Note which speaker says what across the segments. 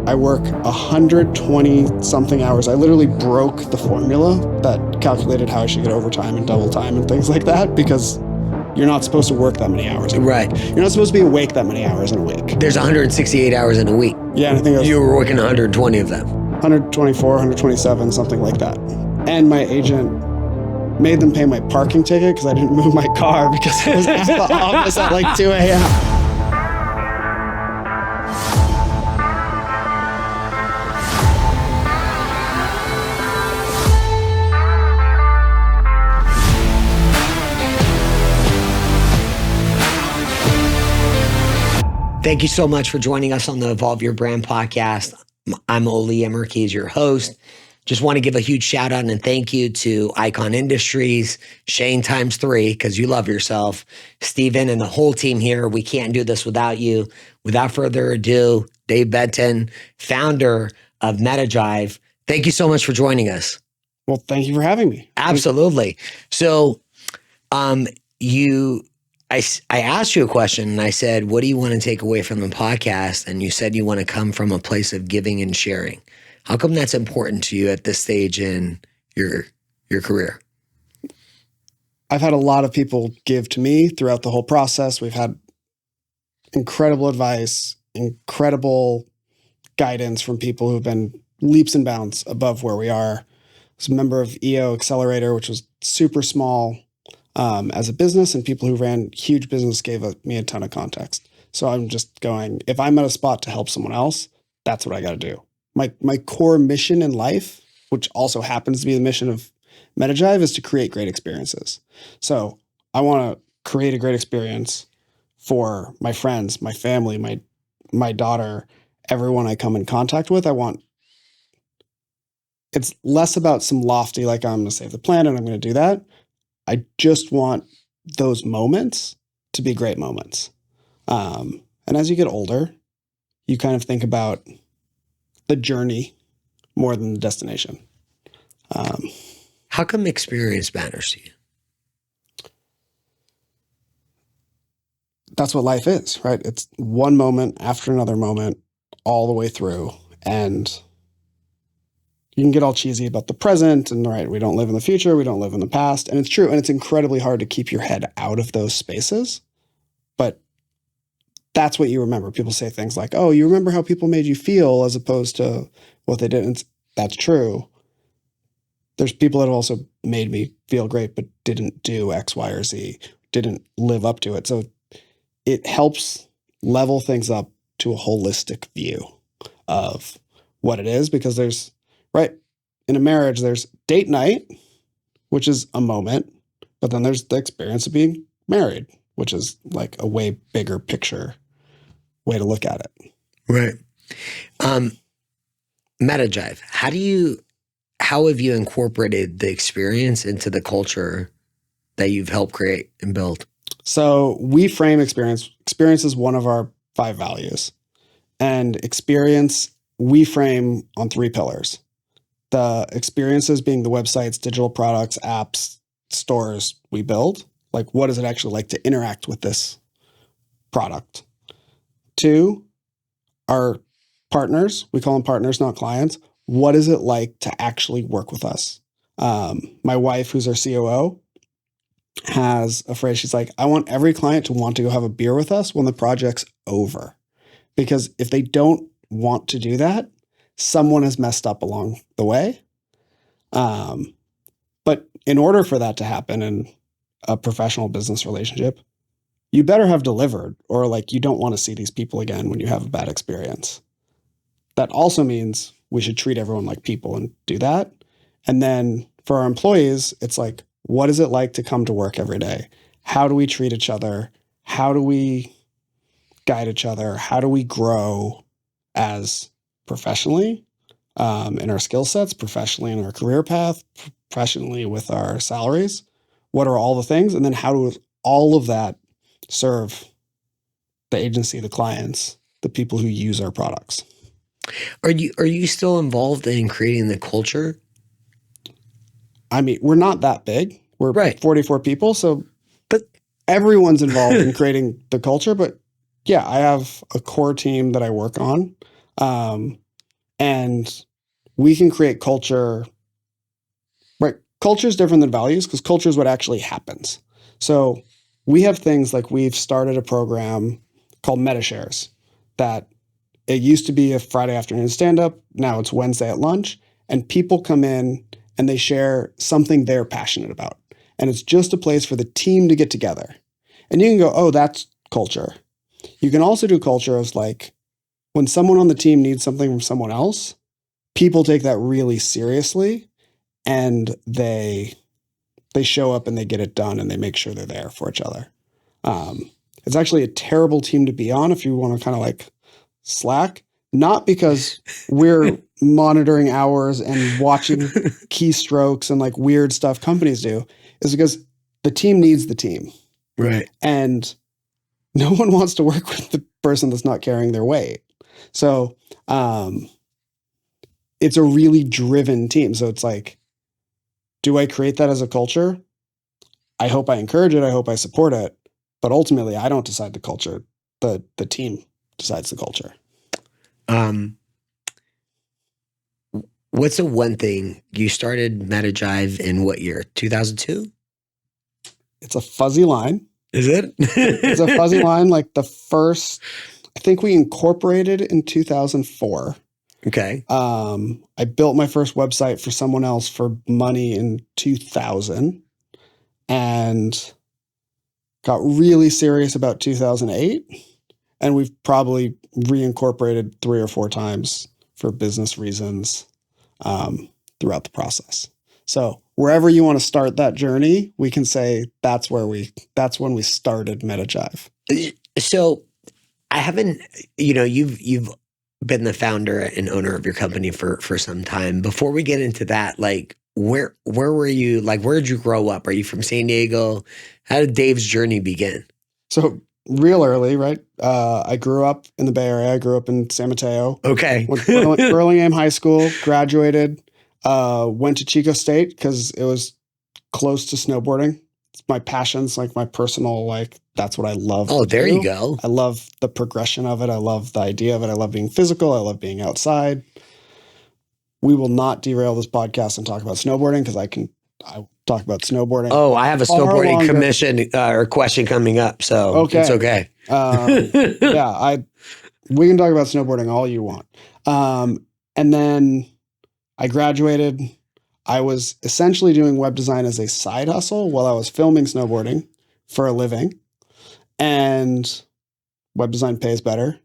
Speaker 1: I work 120 something hours. I literally broke the formula that calculated how I should get overtime and double time and things like that, because you're not supposed to work that many hours.
Speaker 2: Right.
Speaker 1: You're not supposed to be awake that many hours in a week.
Speaker 2: There's 168 hours in a week.
Speaker 1: Yeah, and I think
Speaker 2: you were working 120 of them.
Speaker 1: 124, 127, something like that. And my agent made them pay my parking ticket because I didn't move my car because I was at the office at like 2 a.m.
Speaker 2: Thank you so much for joining us on the Evolve Your Brand podcast. I'm Oli Emerkes, your host. Just want to give a huge shout out and thank you to Icon Industries, Shane ×3, because you love yourself, Steven, and the whole team here. We can't do this without you. Without further ado, Dave Benton, founder of Meta Jive. Thank you so much for joining us.
Speaker 1: Well, thank you for having me.
Speaker 2: Absolutely. So, I asked you a question and I said, what do you want to take away from the podcast? And you said you want to come from a place of giving and sharing. How come that's important to you at this stage in your career?
Speaker 1: I've had a lot of people give to me throughout the whole process. We've had incredible advice, incredible guidance from people who've been leaps and bounds above where we are. I was a member of EO Accelerator, which was super small as a business, and people who ran huge business gave me a ton of context. So I'm just going, if I'm at a spot to help someone else, that's what I got to do. My core mission in life, which also happens to be the mission of Meta Jive, is to create great experiences. So I want to create a great experience for my friends, my family, my daughter, everyone I come in contact with. It's less about some lofty, like I'm going to save the planet, I'm going to do that. I just want those moments to be great moments. And as you get older, you kind of think about the journey more than the destination.
Speaker 2: How come experience matters to you?
Speaker 1: That's what life is, right? It's one moment after another moment all the way through. And you can get all cheesy about the present and right, we don't live in the future, we don't live in the past. And it's true. And it's incredibly hard to keep your head out of those spaces. But that's what you remember. People say things like, oh, you remember how people made you feel as opposed to what they did. And that's true. There's people that have also made me feel great, but didn't do X, Y, or Z, didn't live up to it. So it helps level things up to a holistic view of what it is, because right, in a marriage, there's date night, which is a moment, but then there's the experience of being married, which is like a way bigger picture way to look at it.
Speaker 2: Right. Meta Jive, how have you incorporated the experience into the culture that you've helped create and build?
Speaker 1: So we frame experience. Experience is one of our 5 values. And experience, we frame on 3 pillars. The experiences being the websites, digital products, apps, stores we build. Like, what is it actually like to interact with this product? 2, our partners. We call them partners, not clients. What is it like to actually work with us? My wife, who's our COO, has a phrase. She's like, I want every client to want to go have a beer with us when the project's over. Because if they don't want to do that, someone has messed up along the way. But in order for that to happen in a professional business relationship, you better have delivered, or like you don't want to see these people again when you have a bad experience. That also means we should treat everyone like people and do that. And then for our employees, it's like, what is it like to come to work every day? How do we treat each other? How do we guide each other? How do we grow as professionally in our skill sets, professionally in our career path, professionally with our salaries? What are all the things? And then how does all of that serve the agency, the clients, the people who use our products?
Speaker 2: Are you still involved in creating the culture?
Speaker 1: I mean, we're not that big. We're
Speaker 2: right.
Speaker 1: 44 people. But everyone's involved in creating the culture. But yeah, I have a core team that I work on. And we can create culture, right? Culture is different than values because culture is what actually happens. So we have things like we've started a program called Meta Shares that it used to be a Friday afternoon stand-up. Now it's Wednesday at lunch, and people come in and they share something they're passionate about. And it's just a place for the team to get together. And you can go, oh, that's culture. You can also do culture as like when someone on the team needs something from someone else, people take that really seriously and they show up and they get it done and they make sure they're there for each other. It's actually a terrible team to be on if you want to kind of like slack, not because we're monitoring hours and watching keystrokes and like weird stuff companies do, is because the team needs the team.
Speaker 2: Right.
Speaker 1: And no one wants to work with the person that's not carrying their weight. So it's a really driven team. So it's like, do I create that as a culture? I hope I encourage it. I hope I support it. But ultimately, I don't decide the culture. The team decides the culture.
Speaker 2: What's the one thing you started Meta Jive in what year? 2002?
Speaker 1: It's a fuzzy line.
Speaker 2: Is it?
Speaker 1: It's a fuzzy line. Like the first, I think we incorporated in 2004.
Speaker 2: Okay.
Speaker 1: I built my first website for someone else for money in 2000 and got really serious about 2008. And we've probably reincorporated 3 or 4 times for business reasons throughout the process. So wherever you want to start that journey, we can say that's when we started Meta Jive.
Speaker 2: So I haven't, you've been the founder and owner of your company for some time. Before we get into that, like where were you, like where did you grow up? Are you from San Diego? How did Dave's journey begin?
Speaker 1: So real early, right? I grew up in the Bay Area. I grew up in San Mateo.
Speaker 2: Okay.
Speaker 1: Went to Burlingame High School, graduated, went to Chico State because it was close to snowboarding. It's my passion. It's like my personal, like, that's what I love.
Speaker 2: Oh, there
Speaker 1: do.
Speaker 2: you go.
Speaker 1: I love the progression of it. I love the idea of it. I love being physical. I love being outside. We will not derail this podcast and talk about snowboarding because I talk about snowboarding.
Speaker 2: Oh, I have a snowboarding commission or question coming up, so it's okay.
Speaker 1: Yeah, we can talk about snowboarding all you want. And then I graduated. I was essentially doing web design as a side hustle while I was filming snowboarding for a living. And web design pays better,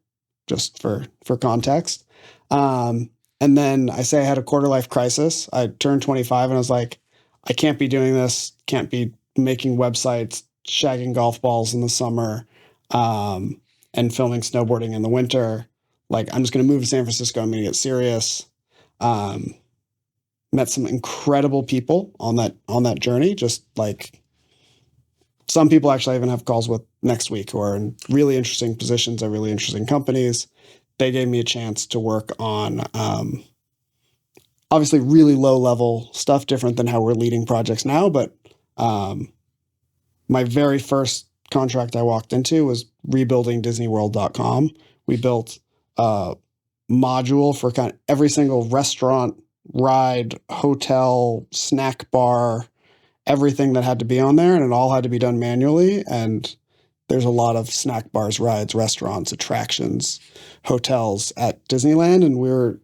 Speaker 1: just for context. And then I say I had a quarter life crisis. I turned 25 and I was like, I can't be doing this, can't be making websites, shagging golf balls in the summer, and filming snowboarding in the winter. Like, I'm just going to move to San Francisco. I'm going to get serious. Met some incredible people on that journey. Just like some people actually I even have calls with next week who are in really interesting positions at really interesting companies. They gave me a chance to work on obviously really low level stuff, different than how we're leading projects now. But my very first contract I walked into was rebuilding DisneyWorld.com. We built a module for kind of every single restaurant, ride, hotel, snack bar, everything that had to be on there, and it all had to be done manually. And there's a lot of snack bars, rides, restaurants, attractions, hotels at Disneyland, and we were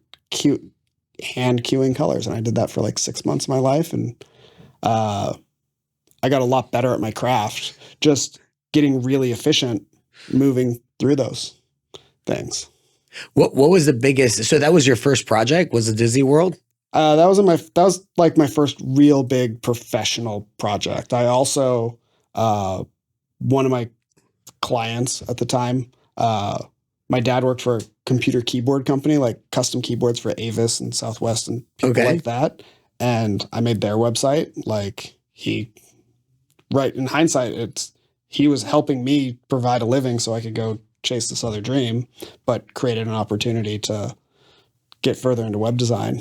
Speaker 1: hand queuing colors. And I did that for like 6 months of my life. And I got a lot better at my craft, just getting really efficient, moving through those things.
Speaker 2: What was the biggest? So that was your first project? Was it Disney World?
Speaker 1: That was like my first real big professional project. I also one of my clients at the time, my dad worked for a computer keyboard company, like custom keyboards for Avis and Southwest and people like that. And I made their website. Like right in hindsight, he was helping me provide a living so I could go chase this other dream, but created an opportunity to get further into web design.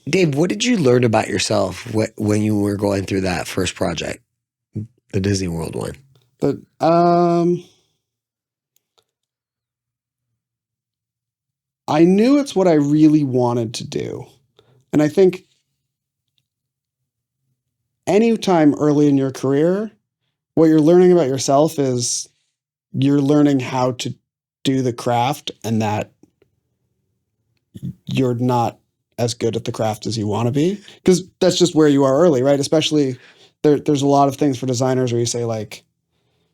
Speaker 2: Dave, what did you learn about yourself when you were going through that first project, the Disney World one?
Speaker 1: I knew it's what I really wanted to do. And I think anytime early in your career, what you're learning about yourself is you're learning how to do the craft, and that you're not as good at the craft as you want to be, because that's just where you are early, right? Especially there's a lot of things for designers where you say, like,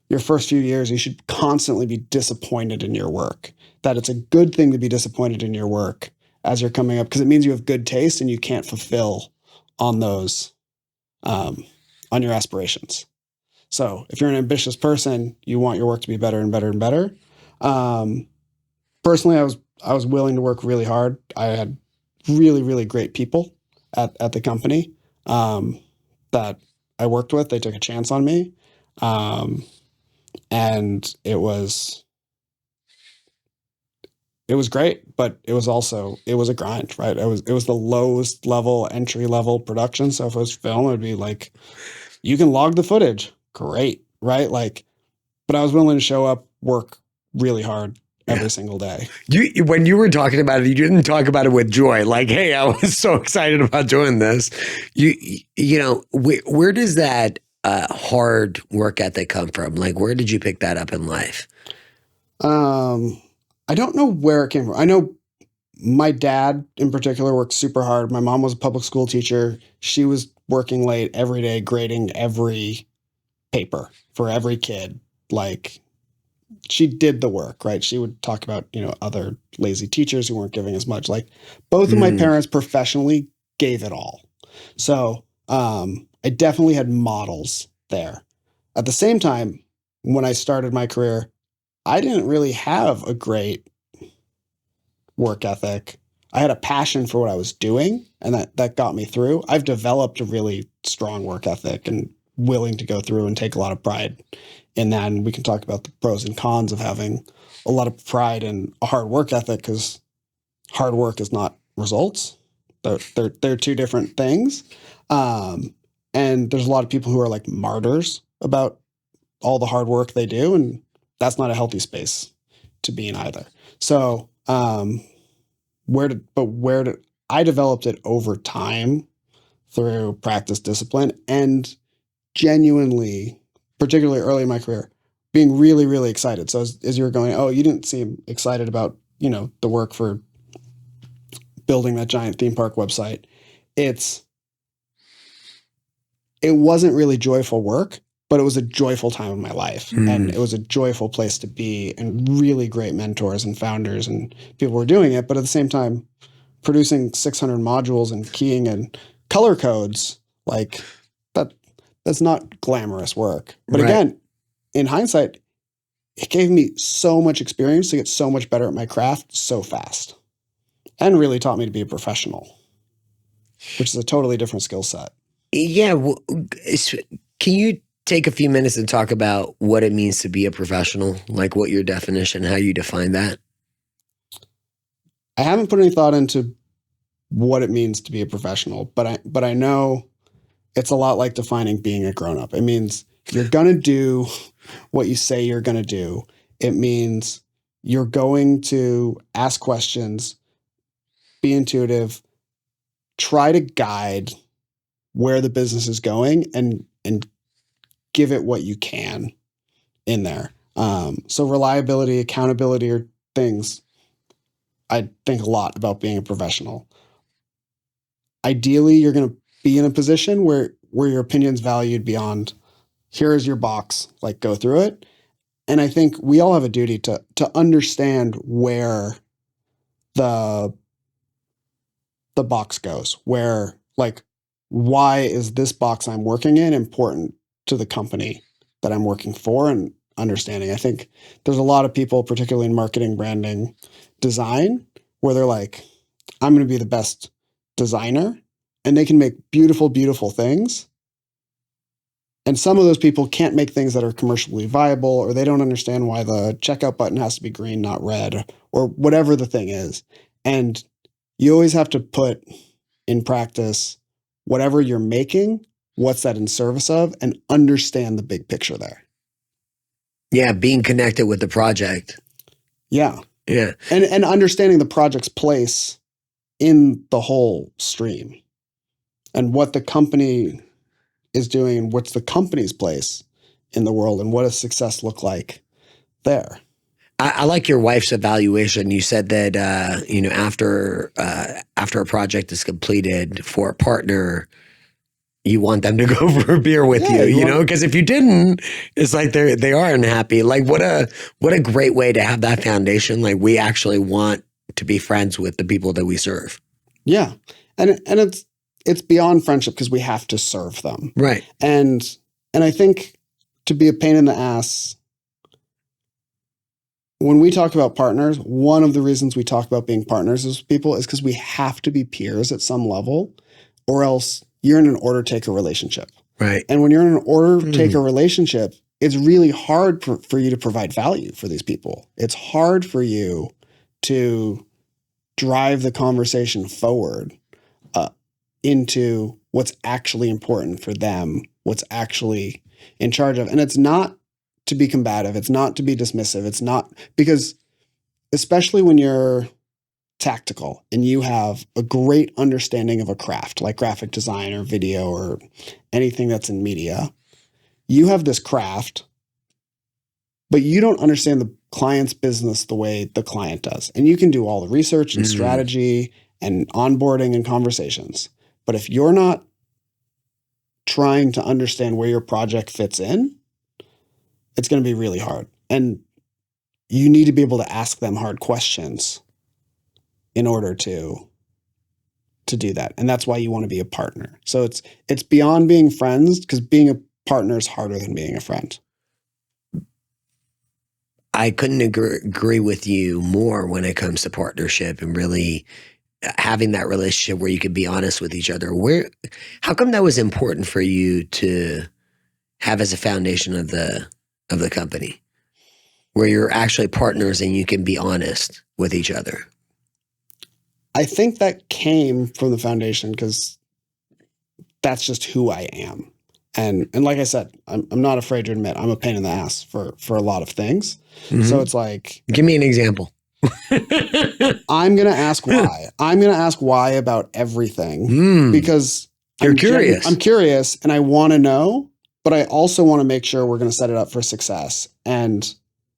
Speaker 1: your first few years, you should constantly be disappointed in your work, that it's a good thing to be disappointed in your work as you're coming up, because it means you have good taste and you can't fulfill on those, on your aspirations. So if you're an ambitious person, you want your work to be better and better and better. Personally, I was willing to work really hard. I had really, really great people at the company, that I worked with. They took a chance on me. And it was great, but it was a grind, right? It was the lowest level, entry level production. So if it was film, it would be like, you can log the footage. Great. Right. Like, but I was willing to show up, work really hard every single day.
Speaker 2: When you were talking about it, you didn't talk about it with joy. Like, hey, I was so excited about doing this. Where does that hard work ethic come from? Like, where did you pick that up in life?
Speaker 1: I don't know where it came from. I know my dad in particular worked super hard. My mom was a public school teacher. She was working late every day, grading every paper for every kid. Like, she did the work, right? She would talk about, other lazy teachers who weren't giving as much. Like, both of my parents professionally gave it all. So I definitely had models there. At the same time, when I started my career, I didn't really have a great work ethic. I had a passion for what I was doing, and that got me through. I've developed a really strong work ethic and willing to go through and take a lot of pride in that. And we can talk about the pros and cons of having a lot of pride in a hard work ethic, because hard work is not results. They're two different things. And there's a lot of people who are like martyrs about all the hard work they do, and that's not a healthy space to be in either. So, where did I developed it over time through practice, discipline, and genuinely, particularly early in my career, being really, really excited. So as you were going, oh, you didn't seem excited about, the work for building that giant theme park website. It wasn't really joyful work, but it was a joyful time of my life. And it was a joyful place to be, and really great mentors and founders and people were doing it. But at the same time, producing 600 modules and keying in color codes, like that's not glamorous work. But again, in hindsight, it gave me so much experience to get so much better at my craft so fast, and really taught me to be a professional, which is a totally different skill set.
Speaker 2: Yeah. Can you take a few minutes and talk about what it means to be a professional? Like, what your definition, how you define that?
Speaker 1: I haven't put any thought into what it means to be a professional, but I know it's a lot like defining being a grown-up. It means you're going to do what you say you're going to do. It means you're going to ask questions, be intuitive, try to guide where the business is going, and give it what you can in there. So reliability, accountability are things I think a lot about being a professional. Ideally, you're going to be in a position where your opinion's valued beyond, here is your box, like, go through it. And I think we all have a duty to understand where the box goes, where, like, why is this box I'm working in important to the company that I'm working for, and understanding. I think there's a lot of people, particularly in marketing, branding, design, where they're like, I'm going to be the best designer, and they can make beautiful, beautiful things. And some of those people can't make things that are commercially viable, or they don't understand why the checkout button has to be green, not red, or whatever the thing is. And you always have to put in practice whatever you're making, what's that in service of, and understand the big picture there.
Speaker 2: Yeah, being connected with the project.
Speaker 1: Yeah.
Speaker 2: Yeah.
Speaker 1: And understanding the project's place in the whole stream and what the company is doing and what's the company's place in the world and what does success look like there.
Speaker 2: I like your wife's evaluation. You said that after a project is completed for a partner, you want them to go for a beer with you know, because if you didn't, it's like they are unhappy. Like what a great way to have that foundation. Like we actually want to be friends with the people that we serve.
Speaker 1: Yeah, and it's beyond friendship because we have to serve them,
Speaker 2: right?
Speaker 1: And I think to be a pain in the ass. When we talk about partners, one of the reasons we talk about being partners with people is because we have to be peers at some level, or else you're in an order taker relationship.
Speaker 2: Right.
Speaker 1: And when you're in an order taker relationship, it's really hard for you to provide value for these people. It's hard for you to drive the conversation forward into what's actually important for them, what's actually in charge of. And it's not to be combative. It's not to be dismissive. It's not because, especially when you're tactical and you have a great understanding of a craft like graphic design or video or anything that's in media, you have this craft, but you don't understand the client's business the way the client does. And you can do all the research and strategy and onboarding and conversations. But if you're not trying to understand where your project fits in, it's going to be really hard. And you need to be able to ask them hard questions in order to do that. And that's why you want to be a partner. So it's beyond being friends, because being a partner is harder than being a friend.
Speaker 2: I couldn't agree with you more when it comes to partnership and really having that relationship where you could be honest with each other. How come that was important for you to have as a foundation of the company, where you're actually partners and you can be honest with each other?
Speaker 1: I think that came from the foundation because that's just who I am. And like I said, I'm not afraid to admit I'm a pain in the ass for a lot of things. So it's like,
Speaker 2: give me an example.
Speaker 1: I'm going to ask why. I'm going to ask why about everything because
Speaker 2: you're curious.
Speaker 1: I'm curious and I want to know, but I also want to make sure we're going to set it up for success. And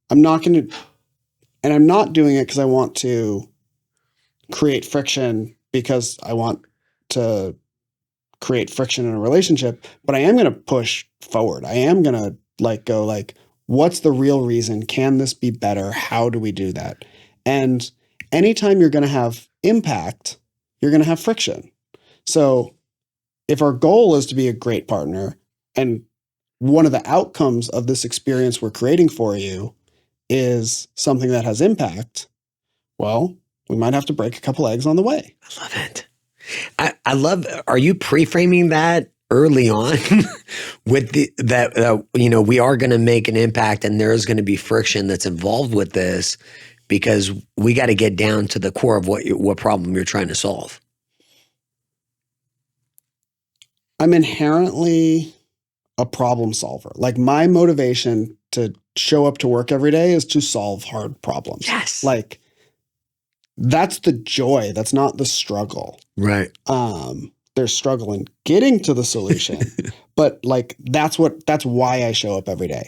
Speaker 1: I'm not doing it because I want to create friction because I want to create friction in a relationship, but I am going to push forward. I am going to go what's the real reason? Can this be better? How do we do that? And anytime you're going to have impact, you're going to have friction. So if our goal is to be a great partner, and one of the outcomes of this experience we're creating for you is something that has impact, well, we might have to break a couple eggs on the way.
Speaker 2: I love it. I love, are you pre-framing that early on with we are going to make an impact and there's going to be friction that's involved with this because we got to get down to the core of what problem you're trying to solve?
Speaker 1: I'm inherently a problem solver. Like my motivation to show up to work every day is to solve hard problems.
Speaker 2: Yes.
Speaker 1: Like that's the joy. That's not the struggle.
Speaker 2: Right.
Speaker 1: There's struggle in getting to the solution, but like that's why I show up every day.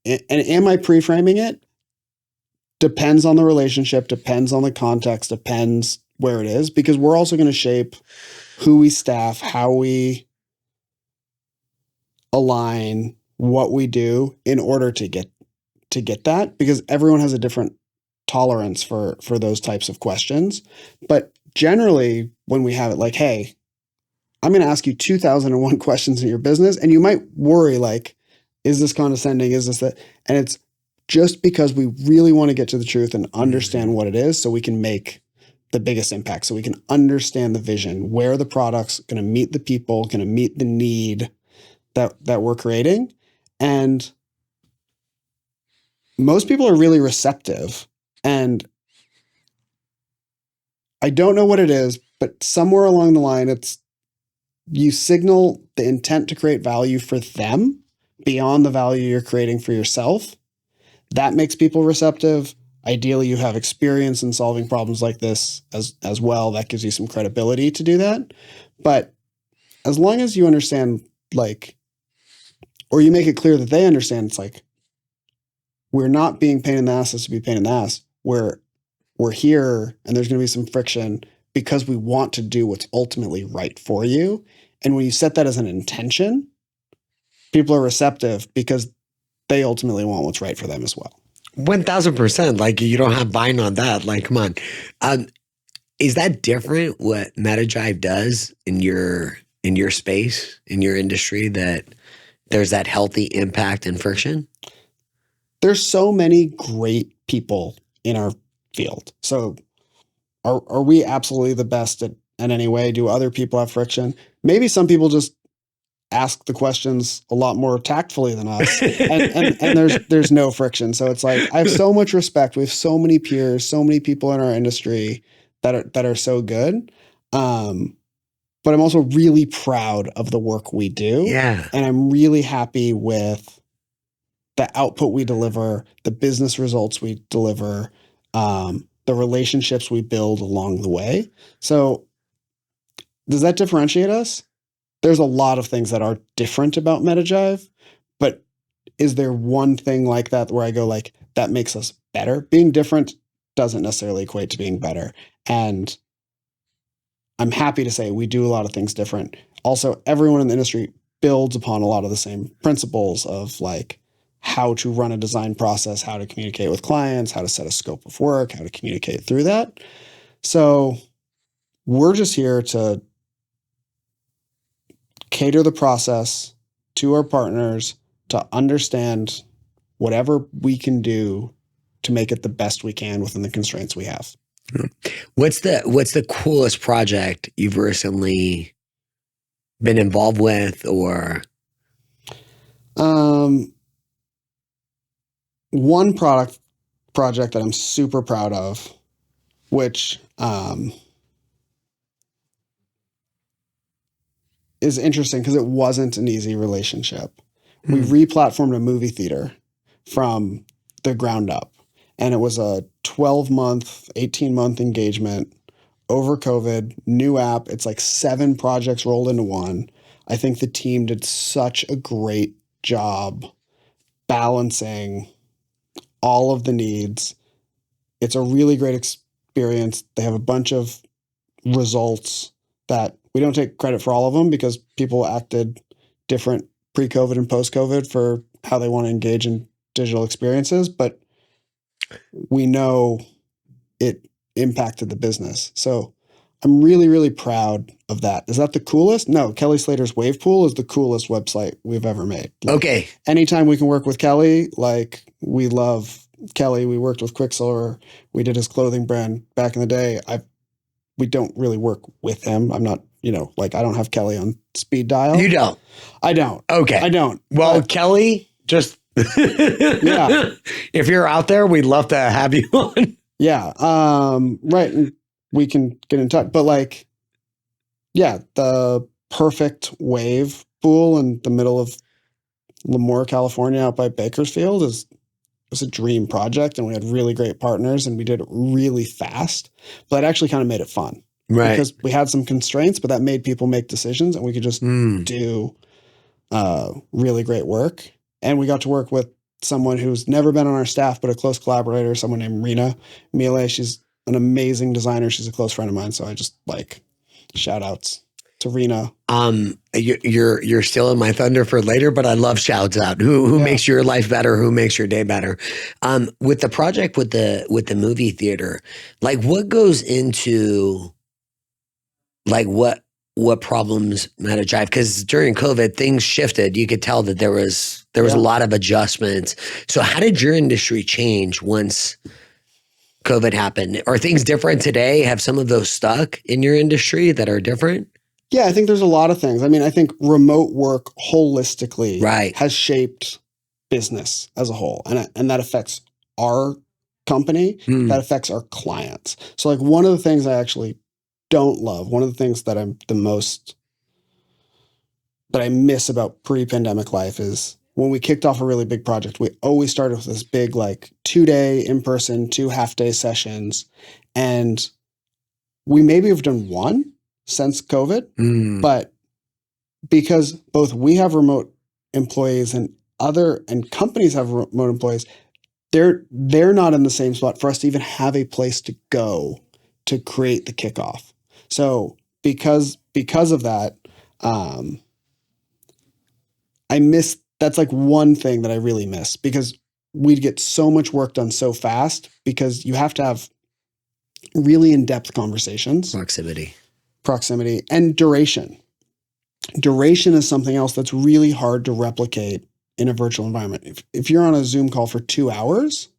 Speaker 1: And am I pre-framing it? Depends on the relationship, depends on the context, depends where it is, because we're also going to shape who we staff, how we align, what we do in order to get that, because everyone has a different tolerance for those types of questions. But generally, when we have it like, hey, I'm going to ask you 2001 questions in your business, and you might worry like, is this condescending? Is this that? And it's just because we really want to get to the truth and understand what it is so we can make the biggest impact, so we can understand the vision, where the product's going to meet the people, going to meet the need that we're creating. And most people are really receptive. And I don't know what it is, but somewhere along the line, you signal the intent to create value for them beyond the value you're creating for yourself. That makes people receptive. Ideally, you have experience in solving problems like this as well. That gives you some credibility to do that. But as long as you understand, like, or you make it clear that they understand, it's like, we're not being pain in the ass to be pain in the ass. We're here and there's going to be some friction because we want to do what's ultimately right for you. And when you set that as an intention, people are receptive because they ultimately want what's right for them as well.
Speaker 2: 1000%. Like, you don't have buying on that. Like, come on. Is that different what Meta Jive does in your space, in your industry, that there's that healthy impact and friction?
Speaker 1: There's so many great people in our field. So are we absolutely the best at any way? Do other people have friction? Maybe some people just ask the questions a lot more tactfully than us, and there's no friction. So it's like, I have so much respect. We have so many peers, so many people in our industry that are so good. But I'm also really proud of the work we do.
Speaker 2: Yeah.
Speaker 1: And I'm really happy with the output we deliver, the business results we deliver, the relationships we build along the way. So does that differentiate us? There's a lot of things that are different about Meta Jive, but is there one thing like that where I go, like, that makes us better? Being different doesn't necessarily equate to being better. And I'm happy to say we do a lot of things different. Also, everyone in the industry builds upon a lot of the same principles of, like, how to run a design process, how to communicate with clients, how to set a scope of work, how to communicate through that. So we're just here to cater the process to our partners to understand whatever we can do to make it the best we can within the constraints we have.
Speaker 2: What's the coolest project you've recently been involved with, or?
Speaker 1: One project that I'm super proud of, which is interesting because it wasn't an easy relationship. We replatformed a movie theater from the ground up, and it was a 12-month, 18-month engagement over COVID, new app. It's like 7 projects rolled into one. I think the team did such a great job balancing all of the needs. It's a really great experience. They have a bunch of results that we don't take credit for all of them because people acted different pre-COVID and post-COVID for how they want to engage in digital experiences, but we know it impacted the business. So I'm really, really proud of that. Is that the coolest? No, Kelly Slater's Wave Pool is the coolest website we've ever made. Like,
Speaker 2: okay.
Speaker 1: Anytime we can work with Kelly, like, we love Kelly. We worked with Quicksilver. We did his clothing brand back in the day. We don't really work with him. I'm not, like, I don't have Kelly on speed dial.
Speaker 2: You don't?
Speaker 1: I don't.
Speaker 2: Okay.
Speaker 1: I don't.
Speaker 2: Well, Kelly, just
Speaker 1: yeah.
Speaker 2: If you're out there, we'd love to have you on.
Speaker 1: Yeah. Right. And we can get in touch. But, like, yeah, the perfect wave pool in the middle of Lemoore, California, out by Bakersfield was a dream project, and we had really great partners, and we did it really fast. But it actually kind of made it fun.
Speaker 2: Right.
Speaker 1: Because we had some constraints, but that made people make decisions, and we could just do really great work. And we got to work with someone who's never been on our staff, but a close collaborator, someone named Rena Mile. She's an amazing designer. She's a close friend of mine. So I just, like, shout outs to Rena.
Speaker 2: You're still in my thunder for later, but I love shouts out. Who makes your life better? Who makes your day better? With the project with the movie theater, like, what goes into, like, what problems Meta Jive? Because during COVID, things shifted. You could tell that there was a lot of adjustments. So how did your industry change once COVID happened? Are things different today? Have some of those stuck in your industry that are different?
Speaker 1: Yeah, I think there's a lot of things. I mean, I think remote work holistically has shaped business as a whole, and that affects our company, that affects our clients. So, like, one of the things I actually don't love, one of the things that I miss about pre-pandemic life is when we kicked off a really big project, we always started with this big, like 2-day in-person, 2 half-day sessions. And we maybe have done one since COVID, but because both we have remote employees and companies have remote employees, they're not in the same spot for us to even have a place to go to create the kickoff. So because of that, that's like one thing that I really miss, because we'd get so much work done so fast because you have to have really in-depth conversations. Proximity and duration. Duration is something else that's really hard to replicate in a virtual environment. If you're on a Zoom call for 2 hours,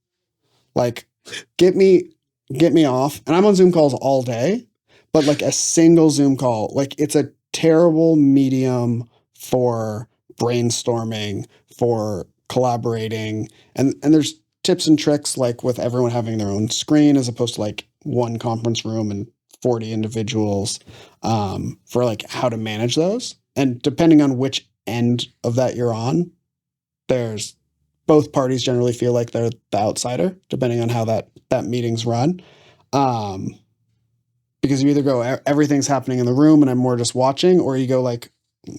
Speaker 1: like get me off. And I'm on Zoom calls all day, but like a single Zoom call, like it's a terrible medium for brainstorming, for collaborating. And there's tips and tricks, like with everyone having their own screen as opposed to like one conference room and 40 individuals, for like how to manage those. And depending on which end of that you're on, there's both parties generally feel like they're the outsider, depending on how that meeting's run. Because you either go, everything's happening in the room and I'm more just watching, or you go like,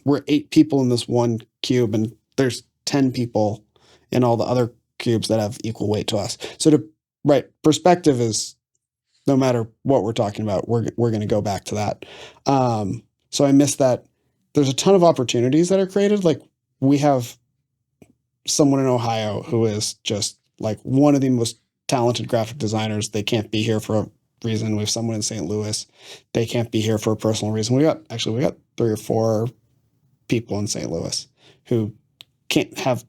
Speaker 1: we're 8 people in this one cube and there's 10 people in all the other cubes that have equal weight to us. So perspective is, no matter what we're talking about, we're going to go back to that. So I miss that. There's a ton of opportunities that are created. Like we have someone in Ohio who is just like one of the most talented graphic designers. They can't be here for a reason. We have someone in St. Louis. They can't be here for a personal reason. We got 3 or 4 people in St. Louis who can't have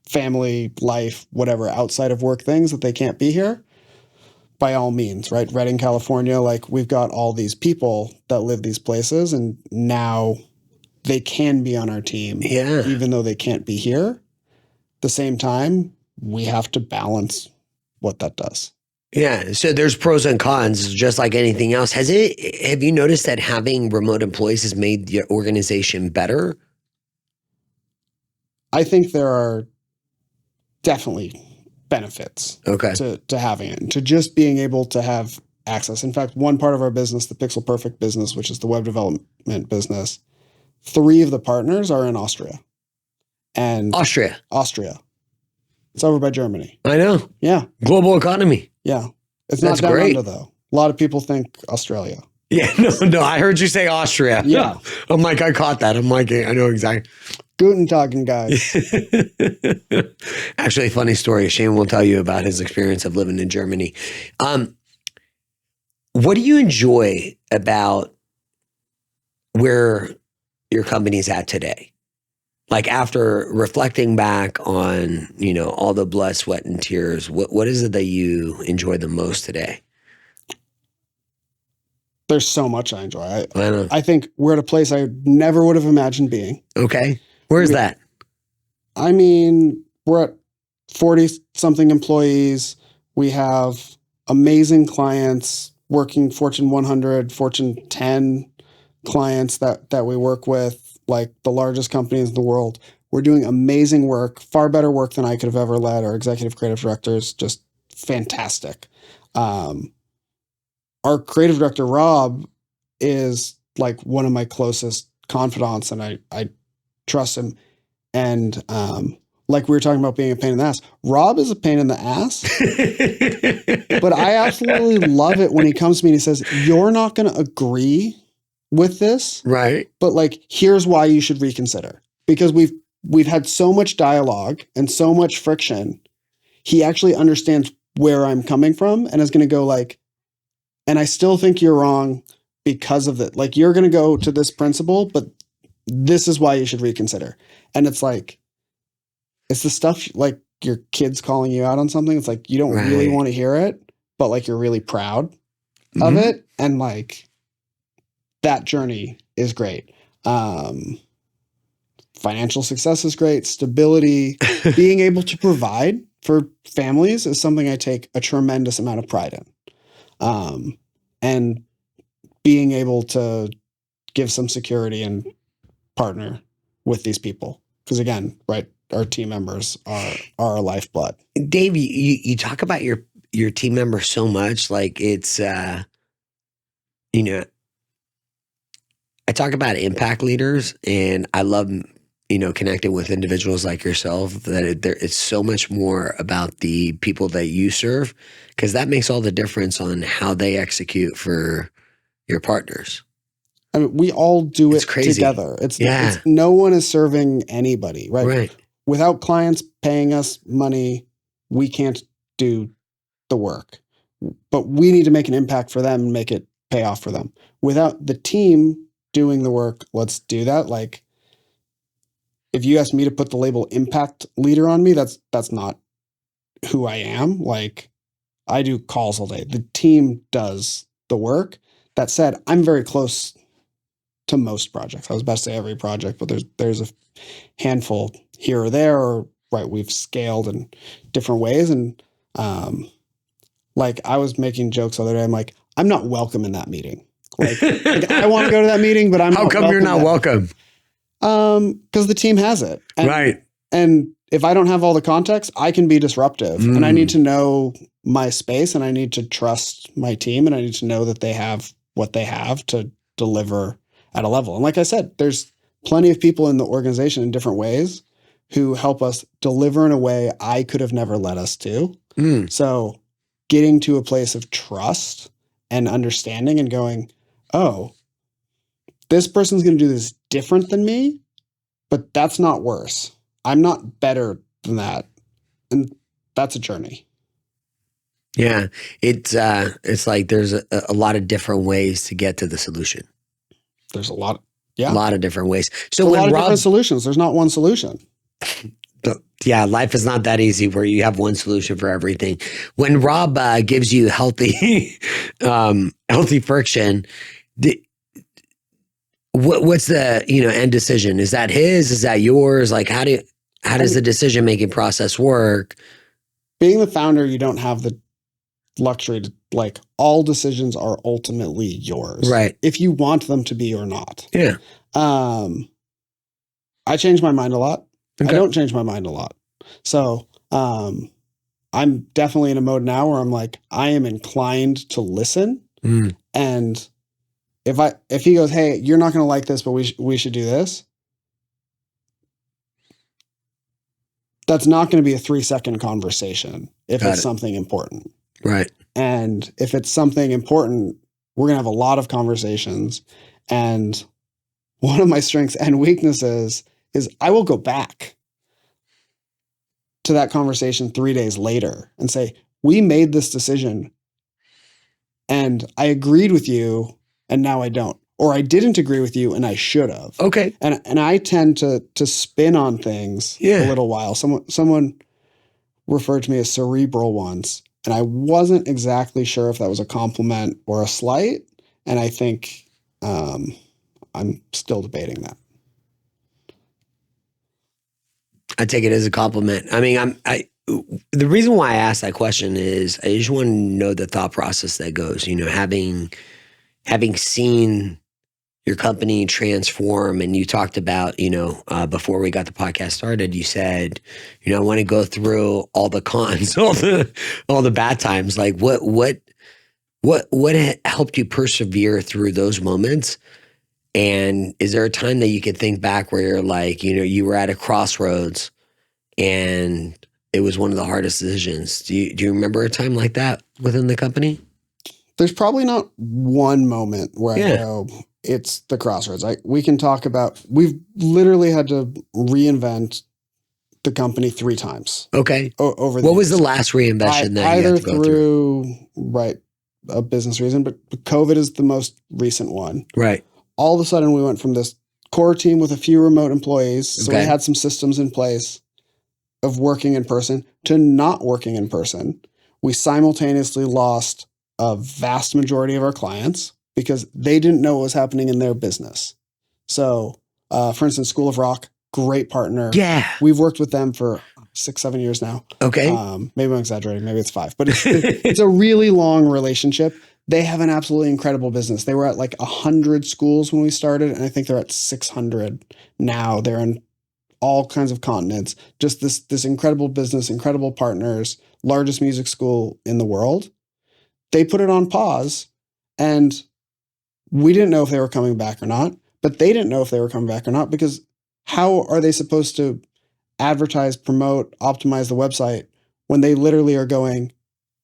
Speaker 1: family, life, whatever, outside of work things that they can't be here. By all means, right? Redding, California, like we've got all these people that live these places and now they can be on our team, even though they can't be here. At the same time, we have to balance what that does.
Speaker 2: Yeah. So there's pros and cons, just like anything else. Have you noticed that having remote employees has made your organization better?
Speaker 1: I think there are definitely benefits to having it, and to just being able to have access. In fact, one part of our business, the Pixel Perfect business, which is the web development business, 3 of the partners are in Austria. And Austria. It's over by Germany.
Speaker 2: I know.
Speaker 1: Yeah.
Speaker 2: Global economy.
Speaker 1: Yeah. It's not down under though. A lot of people think Australia.
Speaker 2: Yeah. No. I heard you say Austria.
Speaker 1: Yeah.
Speaker 2: I'm like, I caught that. I'm like, I know exactly.
Speaker 1: Guten Tagen, guys.
Speaker 2: Actually, funny story. Shane will tell you about his experience of living in Germany. What do you enjoy about where your company's at today? Like after reflecting back on, all the blood, sweat, and tears, what is it that you enjoy the most today?
Speaker 1: There's so much I enjoy.
Speaker 2: I know.
Speaker 1: I think we're at a place I never would have imagined being.
Speaker 2: Okay. Where's that?
Speaker 1: I mean, we're at 40-something employees. We have amazing clients, working Fortune 100, Fortune 10 clients that we work with, like the largest companies in the world. We're doing amazing work, far better work than I could have ever led. Our executive creative directors, just fantastic. Our creative director, Rob, is like one of my closest confidants, and I trust him. And like we were talking about being a pain in the ass, Rob is a pain in the ass. But I absolutely love it when he comes to me and he says, you're not going to agree with this.
Speaker 2: Right.
Speaker 1: But like, here's why you should reconsider. Because we've had so much dialogue and so much friction. He actually understands where I'm coming from and is going to go like, and I still think you're wrong because of that. Like, you're going to go to this principle, but this is why you should reconsider. And it's like, it's the stuff like your kids calling you out on something. It's like, you don't really want to hear it, but like, you're really proud of it. And like, that journey is great. Financial success is great. Stability, being able to provide for families is something I take a tremendous amount of pride in. And being able to give some security and partner with these people Because again, right, our team members are our lifeblood.
Speaker 2: Dave, you talk about your team members so much. Like it's, you know, I talk about impact leaders, and I love, connecting with individuals like yourself, that it's so much more about the people that you serve, because that makes all the difference on how they execute for your partners.
Speaker 1: I mean, we all do
Speaker 2: It's
Speaker 1: it
Speaker 2: crazy.
Speaker 1: together. It's
Speaker 2: Yeah.
Speaker 1: no one is serving anybody, right?
Speaker 2: Right.
Speaker 1: Without clients paying us money, we can't do the work. But we need to make an impact for them and make it pay off for them. Without the team doing the work, let's do that. Like, if you ask me to put the label impact leader on me, that's not who I am. Like, I do calls all day. The team does the work. That said, I'm very close to most projects. I was about to say every project, but there's a handful here or there, or right, we've scaled in different ways. And like I was making jokes the other day, I'm like, I'm not welcome in that meeting. Like I want to go to that meeting, but I'm
Speaker 2: How come you're not welcome?
Speaker 1: Because the team has it.
Speaker 2: Right.
Speaker 1: And if I don't have all the context, I can be disruptive. And I need to know my space, and I need to trust my team, and I need to know that they have what they have to deliver at a level. And like I said, there's plenty of people in the organization in different ways who help us deliver in a way I could have never led us to. So getting to a place of trust and understanding and going, oh, this person's going to do this different than me, but that's not worse. I'm not better than that. And that's a journey.
Speaker 2: Yeah. It's like there's a lot of different ways to get to the solution.
Speaker 1: There's a lot.
Speaker 2: A lot of different ways. So
Speaker 1: a
Speaker 2: when
Speaker 1: lot of
Speaker 2: Rob,
Speaker 1: different solutions, there's not one solution.
Speaker 2: yeah, life is not that easy where you have one solution for everything. When Rob gives you healthy, healthy friction, what's the end decision? Is that his? Is that yours? Like how does the decision making process work?
Speaker 1: Being the founder, you don't have the luxury to, like, all decisions are ultimately yours,
Speaker 2: right?
Speaker 1: If you want them to be or not.
Speaker 2: Yeah.
Speaker 1: I change my mind a lot.
Speaker 2: Okay.
Speaker 1: I don't change my mind a lot. So I'm definitely in a mode now where I'm like, I am inclined to listen. And if he goes, hey, you're not going to like this, but we should do this, that's not going to be a 3-second conversation if it's something important.
Speaker 2: Right.
Speaker 1: And if it's something important, we're going to have a lot of conversations. And one of my strengths and weaknesses is I will go back to that conversation 3 days later and say, we made this decision and I agreed with you and now I don't. Or I didn't agree with you and I should have.
Speaker 2: Okay.
Speaker 1: And I tend to spin on things a little while. Someone referred to me as cerebral once, and I wasn't exactly sure if that was a compliment or a slight. And I think I'm still debating that.
Speaker 2: I take it as a compliment. I mean, the reason why I asked that question is I just want to know the thought process that goes, having seen your company transform, and you talked about, before we got the podcast started, you said, I want to go through all the cons, all the bad times. Like what helped you persevere through those moments? And is there a time that you could think back where you're like, you were at a crossroads and it was one of the hardest decisions? Do you remember a time like that within the company?
Speaker 1: There's probably not one moment where I go, it's the crossroads. We can talk about, we've literally had to reinvent the company 3 times.
Speaker 2: Okay.
Speaker 1: Over
Speaker 2: what was the last reinvention that you had to go through?
Speaker 1: Right, a business reason, but COVID is the most recent one.
Speaker 2: Right.
Speaker 1: All of a sudden we went from this core team with a few remote employees. So we had some systems in place of working in person to not working in person. We simultaneously lost a vast majority of our clients because they didn't know what was happening in their business. So, for instance, School of Rock, great partner.
Speaker 2: Yeah.
Speaker 1: We've worked with them for 6-7 years now.
Speaker 2: Okay.
Speaker 1: Maybe I'm exaggerating. Maybe it's 5, but it's a really long relationship. They have an absolutely incredible business. They were at like 100 schools when we started, and I think they're at 600 now. They're in all kinds of continents, just this incredible business, incredible partners, largest music school in the world. They put it on pause, and we didn't know if they were coming back or not, but they didn't know if they were coming back or not, because how are they supposed to advertise, promote, optimize the website when they literally are going,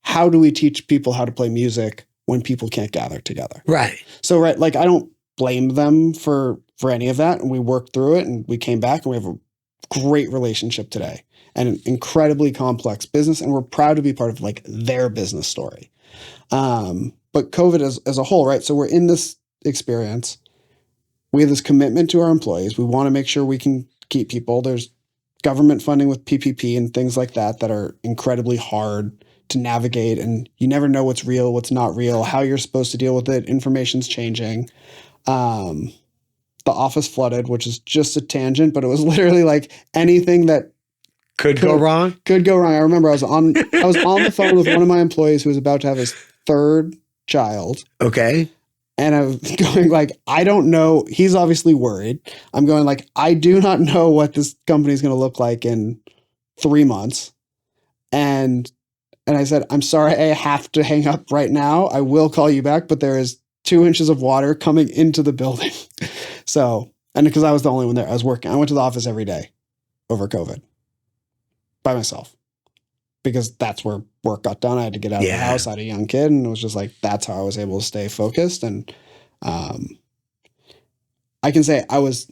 Speaker 1: how do we teach people how to play music when people can't gather together?
Speaker 2: Right.
Speaker 1: So, right, like, I don't blame them for any of that. And we worked through it, and we came back, and we have a great relationship today and an incredibly complex business. And we're proud to be part of like their business story. But COVID as a whole, right? So we're in this experience. We have this commitment to our employees. We want to make sure we can keep people. There's government funding with PPP and things like that are incredibly hard to navigate. And you never know what's real, what's not real, how you're supposed to deal with it. Information's changing. The office flooded, which is just a tangent, but it was literally like anything that
Speaker 2: could go wrong.
Speaker 1: Could go wrong. I remember I was on the phone with one of my employees who was about to have his third child.
Speaker 2: Okay.
Speaker 1: And I was going like, I don't know. He's obviously worried. I'm going like, I do not know what this company is going to look like in 3 months. And I said, I'm sorry, I have to hang up right now. I will call you back, but there is 2 inches of water coming into the building. So, and because I was the only one there, I was working. I went to the office every day over COVID by myself, because that's where work got done. I had to get out of the house. I had a young kid, and it was just like, that's how I was able to stay focused. And I can say I was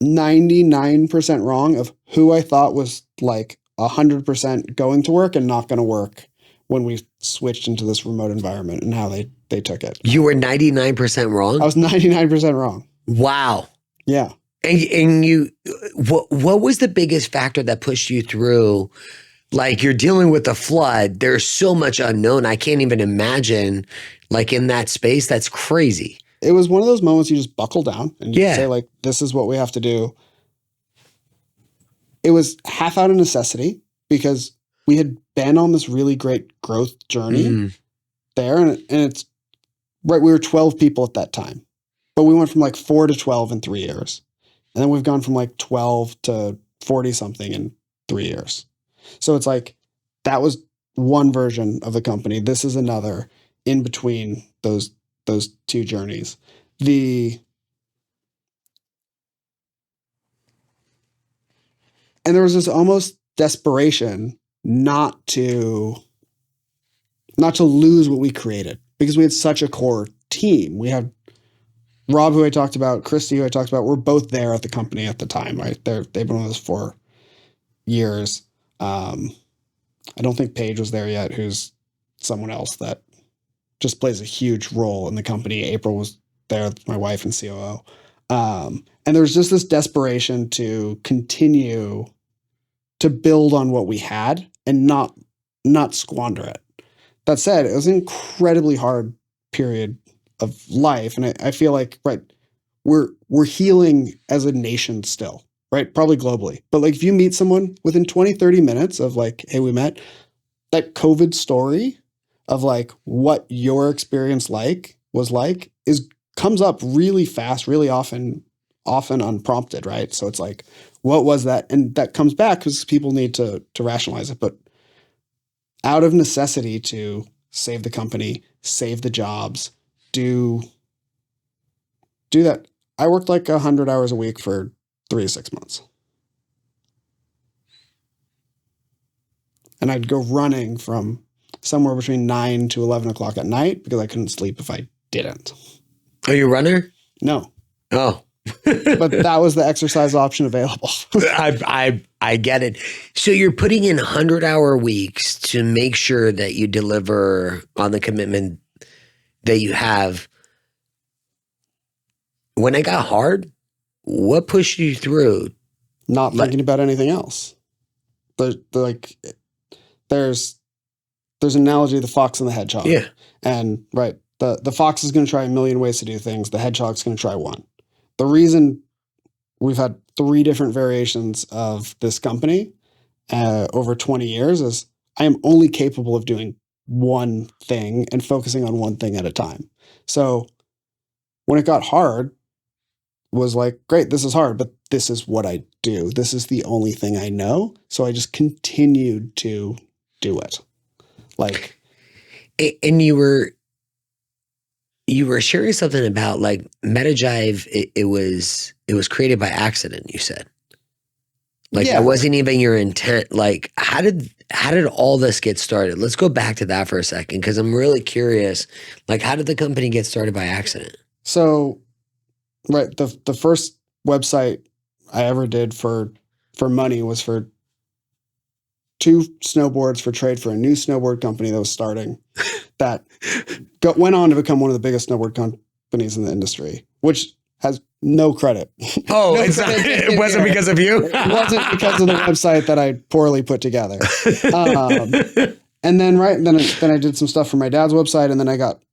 Speaker 1: 99% wrong of who I thought was like 100% going to work and not going to work when we switched into this remote environment, and how they took it.
Speaker 2: You were 99% wrong?
Speaker 1: I was 99% wrong.
Speaker 2: Wow.
Speaker 1: Yeah.
Speaker 2: And you, what was the biggest factor that pushed you through? Like, you're dealing with a flood. There's so much unknown. I can't even imagine, like, in that space. That's crazy.
Speaker 1: It was one of those moments you just buckle down and you say, like, this is what we have to do. It was half out of necessity, because we had been on this really great growth journey there. And it's right. We were 12 people at that time, but we went from like 4 to 12 in 3 years. And then we've gone from like 12 to 40 something in 3 years. So it's like, that was one version of the company. This is another in between those 2 journeys. And there was this almost desperation not to lose what we created, because we had such a core team. We had Rob, who I talked about, Christy, who I talked about, were both there at the company at the time, right? They've been with us for years. I don't think Paige was there yet, who's someone else that just plays a huge role in the company. April was there, my wife and COO. And there was just this desperation to continue to build on what we had and not squander it. That said, it was an incredibly hard period of life. And I feel like, right, we're healing as a nation still, right? Probably globally. But like, if you meet someone within 20, 30 minutes of like, hey, we met, that COVID story of like what your experience comes up really fast, really often unprompted, right? So it's like, what was that? And that comes back because people need to rationalize it. But out of necessity to save the company, save the jobs, do that. I worked like 100 hours a week for 3 to 6 months. And I'd go running from somewhere between 9 to 11 o'clock at night because I couldn't sleep if I didn't.
Speaker 2: Are you a runner?
Speaker 1: No.
Speaker 2: Oh.
Speaker 1: But that was the exercise option available.
Speaker 2: I get it. So you're putting in 100-hour weeks to make sure that you deliver on the commitment that you have. When it got hard, what pushed you through?
Speaker 1: Not thinking about anything else. There's an analogy of the fox and the hedgehog.
Speaker 2: Yeah.
Speaker 1: And right, the fox is going to try a million ways to do things. The hedgehog's going to try one. The reason we've had 3 different variations of this company over 20 years is I am only capable of doing one thing and focusing on one thing at a time. So when it got hard, was like, great, this is hard, but this is what I do. This is the only thing I know. So I just continued to do it. Like,
Speaker 2: And you were sharing something about like Meta Jive. It was created by accident. You said, like,
Speaker 1: yeah.
Speaker 2: that wasn't even your intent. Like, how did all this get started? Let's go back to that for a second, because I'm really curious. Like, how did the company get started by accident?
Speaker 1: So, right, the first website I ever did for money was for 2 snowboards for trade for a new snowboard company that was starting that went on to become one of the biggest snowboard companies in the industry, which has no credit.
Speaker 2: Oh,
Speaker 1: No
Speaker 2: it's
Speaker 1: credit
Speaker 2: it wasn't because of you?
Speaker 1: It wasn't because of the website that I poorly put together. And then, then I did some stuff for my dad's website, and then I got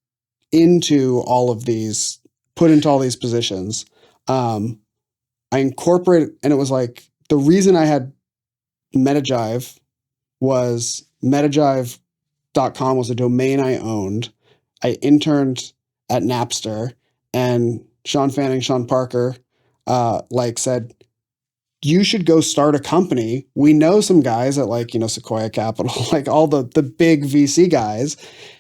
Speaker 1: into all of these, put into all these positions. I incorporated, and it was like, the reason I had Meta Jive was metajive.com was a domain I owned. I interned at Napster, and Sean Fanning, Sean Parker, said, you should go start a company. We know some guys at Sequoia Capital, like all the big VC guys.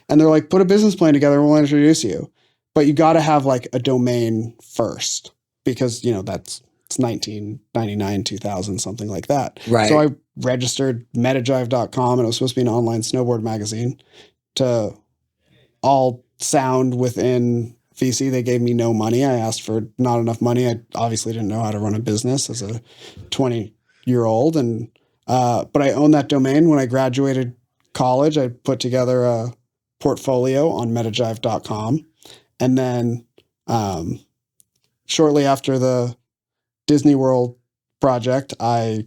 Speaker 1: And they're like, put a business plan together. We'll introduce you. But you got to have like a domain first, because, it's 1999, 2000, something like that.
Speaker 2: Right.
Speaker 1: So I registered metajive.com, and it was supposed to be an online snowboard magazine to all sound within VC. They gave me no money. I asked for not enough money. I obviously didn't know how to run a business as a 20-year-old. And, but I owned that domain. When I graduated college, I put together a portfolio on metajive.com. And then, shortly after the Disney World project, I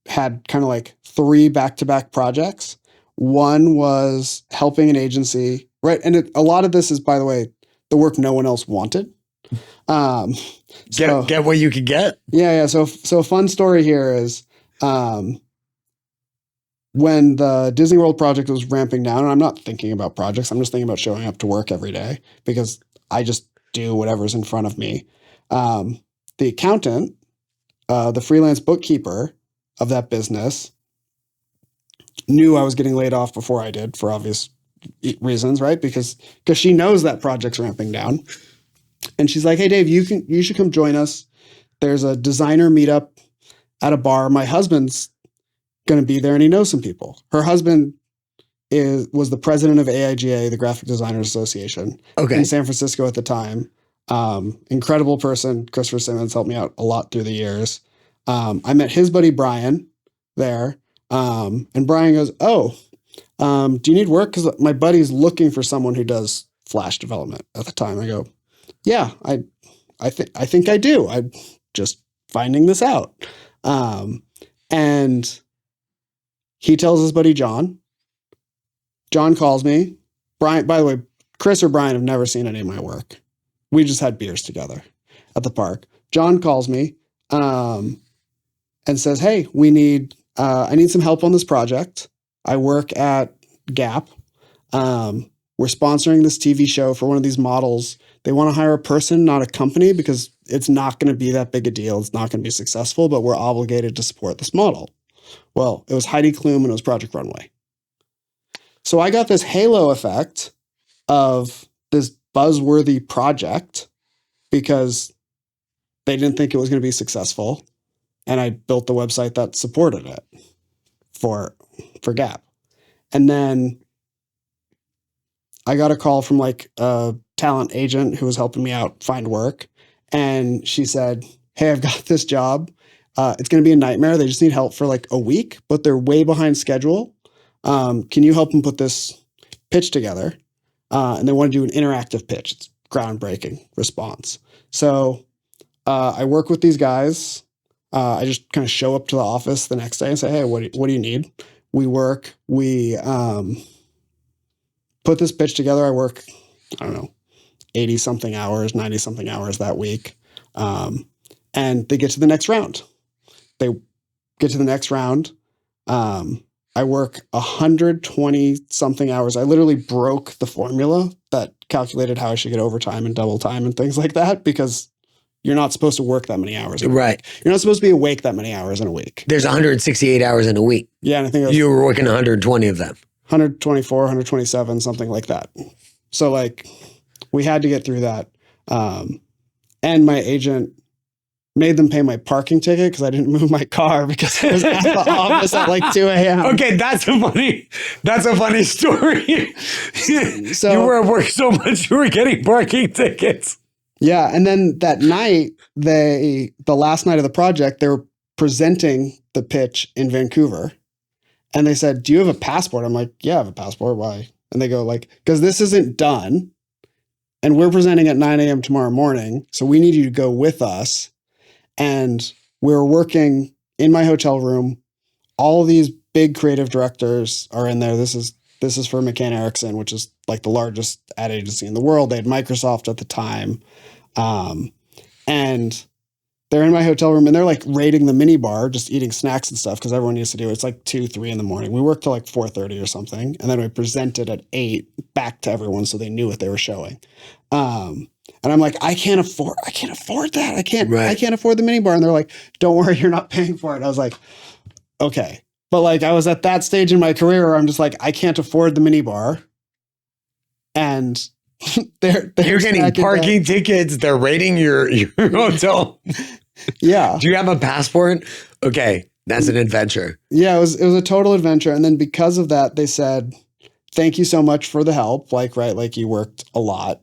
Speaker 1: had kind of like 3 back-to-back projects. One was helping an agency, right? And a lot of this is, by the way, the work no one else wanted.
Speaker 2: Get what you could get.
Speaker 1: Yeah. So a fun story here is, when the Disney World project was ramping down, and I'm not thinking about projects, I'm just thinking about showing up to work every day because I just do whatever's in front of me. The accountant, the freelance bookkeeper of that business, knew I was getting laid off before I did, for obvious reasons, right? Because she knows that project's ramping down. And she's like, hey, Dave, you should come join us. There's a designer meetup at a bar. My husband's going to be there, and he knows some people. Her husband was the president of AIGA, the Graphic Designers Association, in San Francisco at the time. Incredible person. Christopher Simmons helped me out a lot through the years. I met his buddy Brian there, and Brian goes, do you need work? Because my buddy's looking for someone who does Flash development at the time. I go, yeah, I think I do. I'm just finding this out. And he tells his buddy John. John calls me. Brian, by the way, Chris or Brian have never seen any of my work. We just had beers together at the park. John calls me and says, hey, I need some help on this project. I work at Gap. We're sponsoring this TV show for one of these models. They want to hire a person, not a company, because it's not going to be that big a deal. It's not going to be successful, but we're obligated to support this model. Well, it was Heidi Klum and it was Project Runway. So I got this halo effect of this buzzworthy project because they didn't think it was going to be successful. And I built the website that supported it for Gap. And then I got a call from like a talent agent who was helping me out find work. And she said, hey, I've got this job. It's going to be a nightmare. They just need help for like a week, but they're way behind schedule. Can you help them put this pitch together? And they want to do an interactive pitch. It's groundbreaking response. So I work with these guys. I just kind of show up to the office the next day and say, hey, what do you need? We work. We put this pitch together. I work, 80 something hours, 90 something hours that week. And they get to the next round. They get to the next round. I work 120 something hours. I literally broke the formula that calculated how I should get overtime and double time and things like that, because you're not supposed to work that many hours in a
Speaker 2: Right.
Speaker 1: week. You're not supposed to be awake that many hours in a week.
Speaker 2: There's 168 hours in a week.
Speaker 1: Yeah, and I think it was
Speaker 2: You were working 120 of them.
Speaker 1: 124, 127, something like that. So like we had to get through that. And my agent made them pay my parking ticket because I didn't move my car because I was at the office at like 2 a.m.
Speaker 2: Okay, that's a funny story.
Speaker 1: So
Speaker 2: you were at work so much you were getting parking tickets.
Speaker 1: Yeah, and then that night, the last night of the project, they were presenting the pitch in Vancouver, and they said, "Do you have a passport?" I'm like, "Yeah, I have a passport. Why?" And they go like, "Because this isn't done, and we're presenting at 9 a.m. tomorrow morning, so we need you to go with us." And we were working in my hotel room. All of these big creative directors are in there. This is for McCann Erickson, which is like the largest ad agency in the world. They had Microsoft at the time. And they're in my hotel room and they're like raiding the mini bar, just eating snacks and stuff because everyone needs to do it. It's like 2, 3 in the morning. We worked till like 4:30 or something. And then we presented at 8 back to everyone so they knew what they were showing. And I'm like, I can't afford that. I can't afford the mini bar. And they're like, don't worry, you're not paying for it. And I was like, okay. But like I was at that stage in my career where I'm just like, I can't afford the mini bar. And they're
Speaker 2: getting parking tickets. They're raiding your hotel.
Speaker 1: Yeah.
Speaker 2: Do you have a passport? Okay. That's an adventure.
Speaker 1: Yeah, it was a total adventure. And then because of that, they said, thank you so much for the help. Like, right. Like you worked a lot.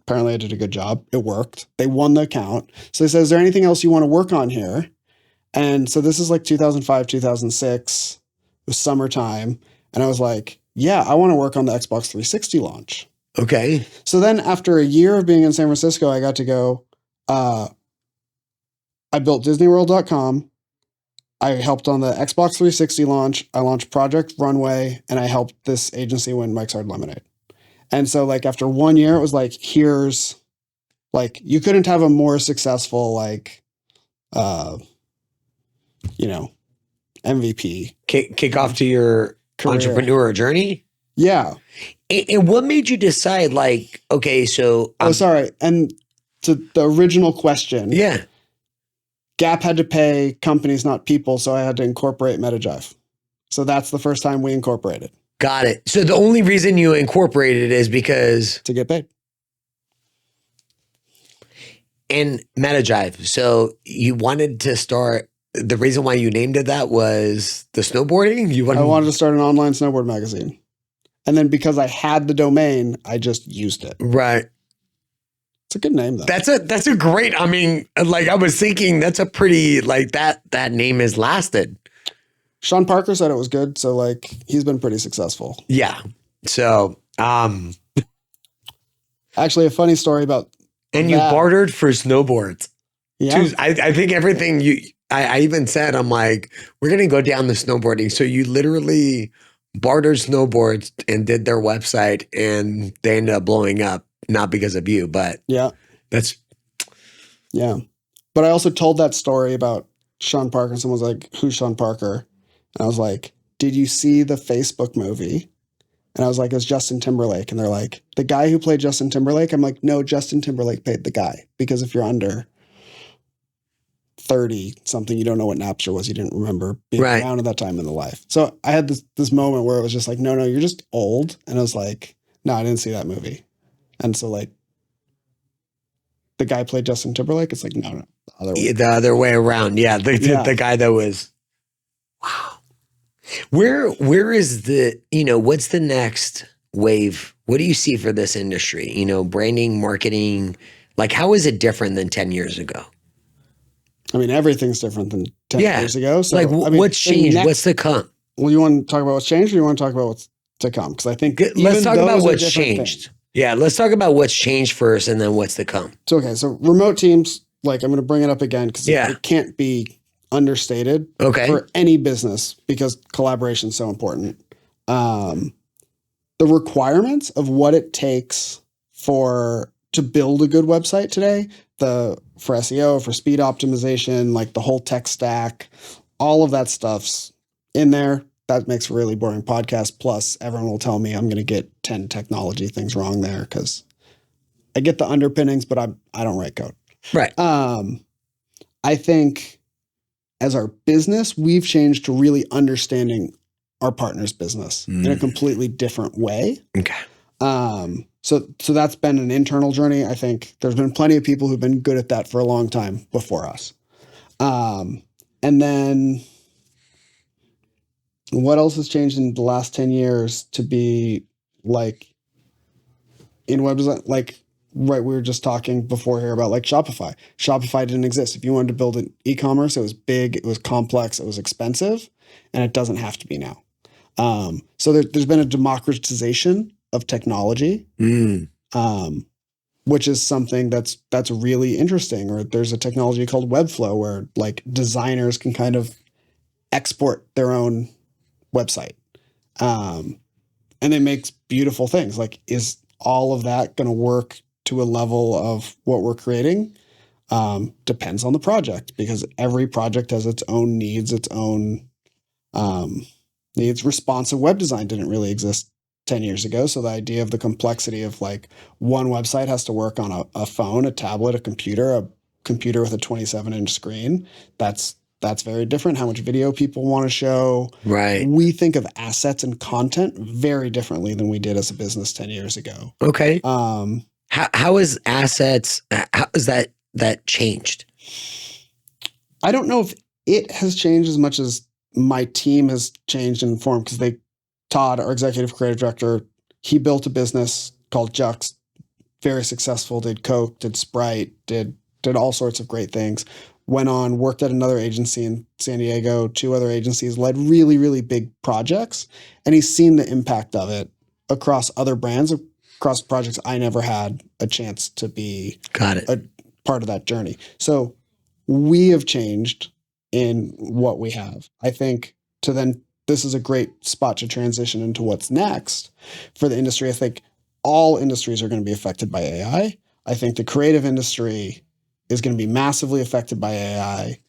Speaker 1: Apparently I did a good job. It worked. They won the account. So they said, is there anything else you want to work on here? And so this is like 2005, 2006. It was summertime. And I was like, yeah, I want to work on the Xbox 360 launch.
Speaker 2: Okay.
Speaker 1: So then after a year of being in San Francisco, I got to go, I built DisneyWorld.com. I helped on the Xbox 360 launch. I launched Project Runway, and I helped this agency win Mike's Hard Lemonade. And so like after 1 year, it was like, here's like, you couldn't have a more successful, like, MVP.
Speaker 2: Kick off to your
Speaker 1: career.
Speaker 2: Entrepreneur journey?
Speaker 1: Yeah.
Speaker 2: And what made you decide like, okay, so.
Speaker 1: Sorry. And to the original question.
Speaker 2: Yeah.
Speaker 1: Gap had to pay companies, not people. So I had to incorporate Meta Jive. So that's the first time we incorporated.
Speaker 2: Got it. So the only reason you incorporated is because.
Speaker 1: To get paid.
Speaker 2: And Meta Jive. So you wanted to start. The reason why you named it that was the snowboarding?
Speaker 1: I wanted to start an online snowboard magazine. And then because I had the domain, I just used it.
Speaker 2: Right.
Speaker 1: It's a good name though.
Speaker 2: That's a great, I mean, like I was thinking that's a pretty, like that name has lasted.
Speaker 1: Sean Parker said it was good. So like he's been pretty successful.
Speaker 2: Yeah. So,
Speaker 1: actually a funny story about.
Speaker 2: And you bartered for snowboards.
Speaker 1: Yeah.
Speaker 2: I think everything I even said, I'm like, we're going to go down the snowboarding. So you literally bartered snowboards and did their website and they ended up blowing up, not because of you, but
Speaker 1: yeah,
Speaker 2: yeah.
Speaker 1: But I also told that story about Sean Parker. Someone was like, who's Sean Parker? And I was like, did you see the Facebook movie? And I was like, it's Justin Timberlake. And they're like, the guy who played Justin Timberlake? I'm like, no, Justin Timberlake paid the guy. Because if you're under 30 something, you don't know what Napster was. You didn't remember being around at that time in the life. So I had this moment where it was just like, no, you're just old. And I was like, no, I didn't see that movie. And so like the guy played Justin Timberlake. It's like, no,
Speaker 2: the other way around. Yeah. The guy that was, wow. Where is the, what's the next wave? What do you see for this industry? Branding, marketing, like how is it different than 10 years ago?
Speaker 1: I mean, everything's different than 10 years ago. So,
Speaker 2: like, what's changed? What's to come?
Speaker 1: Well, you want to talk about what's changed or you want to talk about what's to come? Because I think
Speaker 2: let's talk about what's changed. Yeah, let's talk about what's changed first and then what's to come.
Speaker 1: So, okay. So remote teams, like I'm going to bring it up again because it can't be understated for any business because collaboration is so important. The requirements of what it takes to build a good website today, for SEO, for speed optimization, like the whole tech stack, all of that stuff's in there. That makes a really boring podcast. Plus, everyone will tell me I'm going to get 10 technology things wrong there because I get the underpinnings, but I don't write code.
Speaker 2: Right.
Speaker 1: I think as our business, we've changed to really understanding our partner's business in a completely different way.
Speaker 2: Okay.
Speaker 1: So that's been an internal journey. I think there's been plenty of people who've been good at that for a long time before us. And then what else has changed in the last 10 years to be like in web design? Like, right, we were just talking before here about like Shopify. Shopify didn't exist. If you wanted to build an e-commerce, it was big, it was complex, it was expensive, and it doesn't have to be now. So there's been a democratization of technology, which is something that's really interesting. Or there's a technology called Webflow where like designers can kind of export their own website, and it makes beautiful things. Like, is all of that going to work to a level of what we're creating? Depends on the project, because every project has its own needs, its own needs. Responsive web design didn't really exist 10 years ago. So the idea of the complexity of like one website has to work on a phone, a tablet, a computer with a 27-inch screen. That's very different. How much video people want to show.
Speaker 2: Right.
Speaker 1: We think of assets and content very differently than we did as a business 10 years ago.
Speaker 2: Okay. How is assets, how is that changed?
Speaker 1: I don't know if it has changed as much as my team has changed and formed, because Todd, our executive creative director, he built a business called Jux, very successful, did Coke, did Sprite, did all sorts of great things. Went on, worked at another agency in San Diego, 2 other agencies, led really, really big projects. And he's seen the impact of it across other brands, across projects I never had a chance to be a part of that journey. So we have changed in what we have. I think this is a great spot to transition into what's next for the industry. I think all industries are going to be affected by AI. I think the creative industry is going to be massively affected by AI.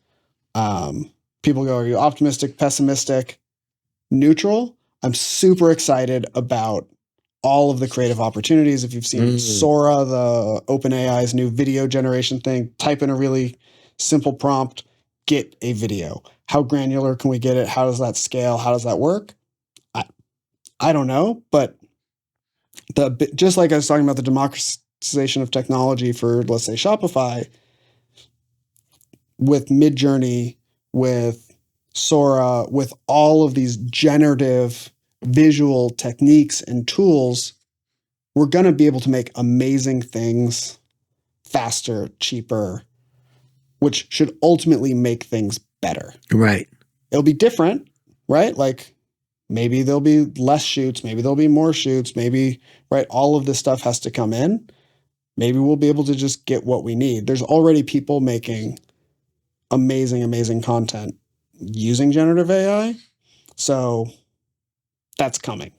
Speaker 1: People go, are you optimistic, pessimistic, neutral? I'm super excited about all of the creative opportunities. If you've seen Sora, the OpenAI's new video generation thing, type in a really simple prompt, get a video. How granular can we get it? How does that scale? How does that work? I don't know, but just like I was talking about the democratization of technology for, let's say, Shopify, with Midjourney, with Sora, with all of these generative visual techniques and tools, we're going to be able to make amazing things faster, cheaper, which should ultimately make things better.
Speaker 2: Right.
Speaker 1: It'll be different, right? Like maybe there'll be less shoots, maybe there'll be more shoots, maybe, right? All of this stuff has to come in. Maybe we'll be able to just get what we need. There's already people making amazing, amazing content using generative AI. So that's coming.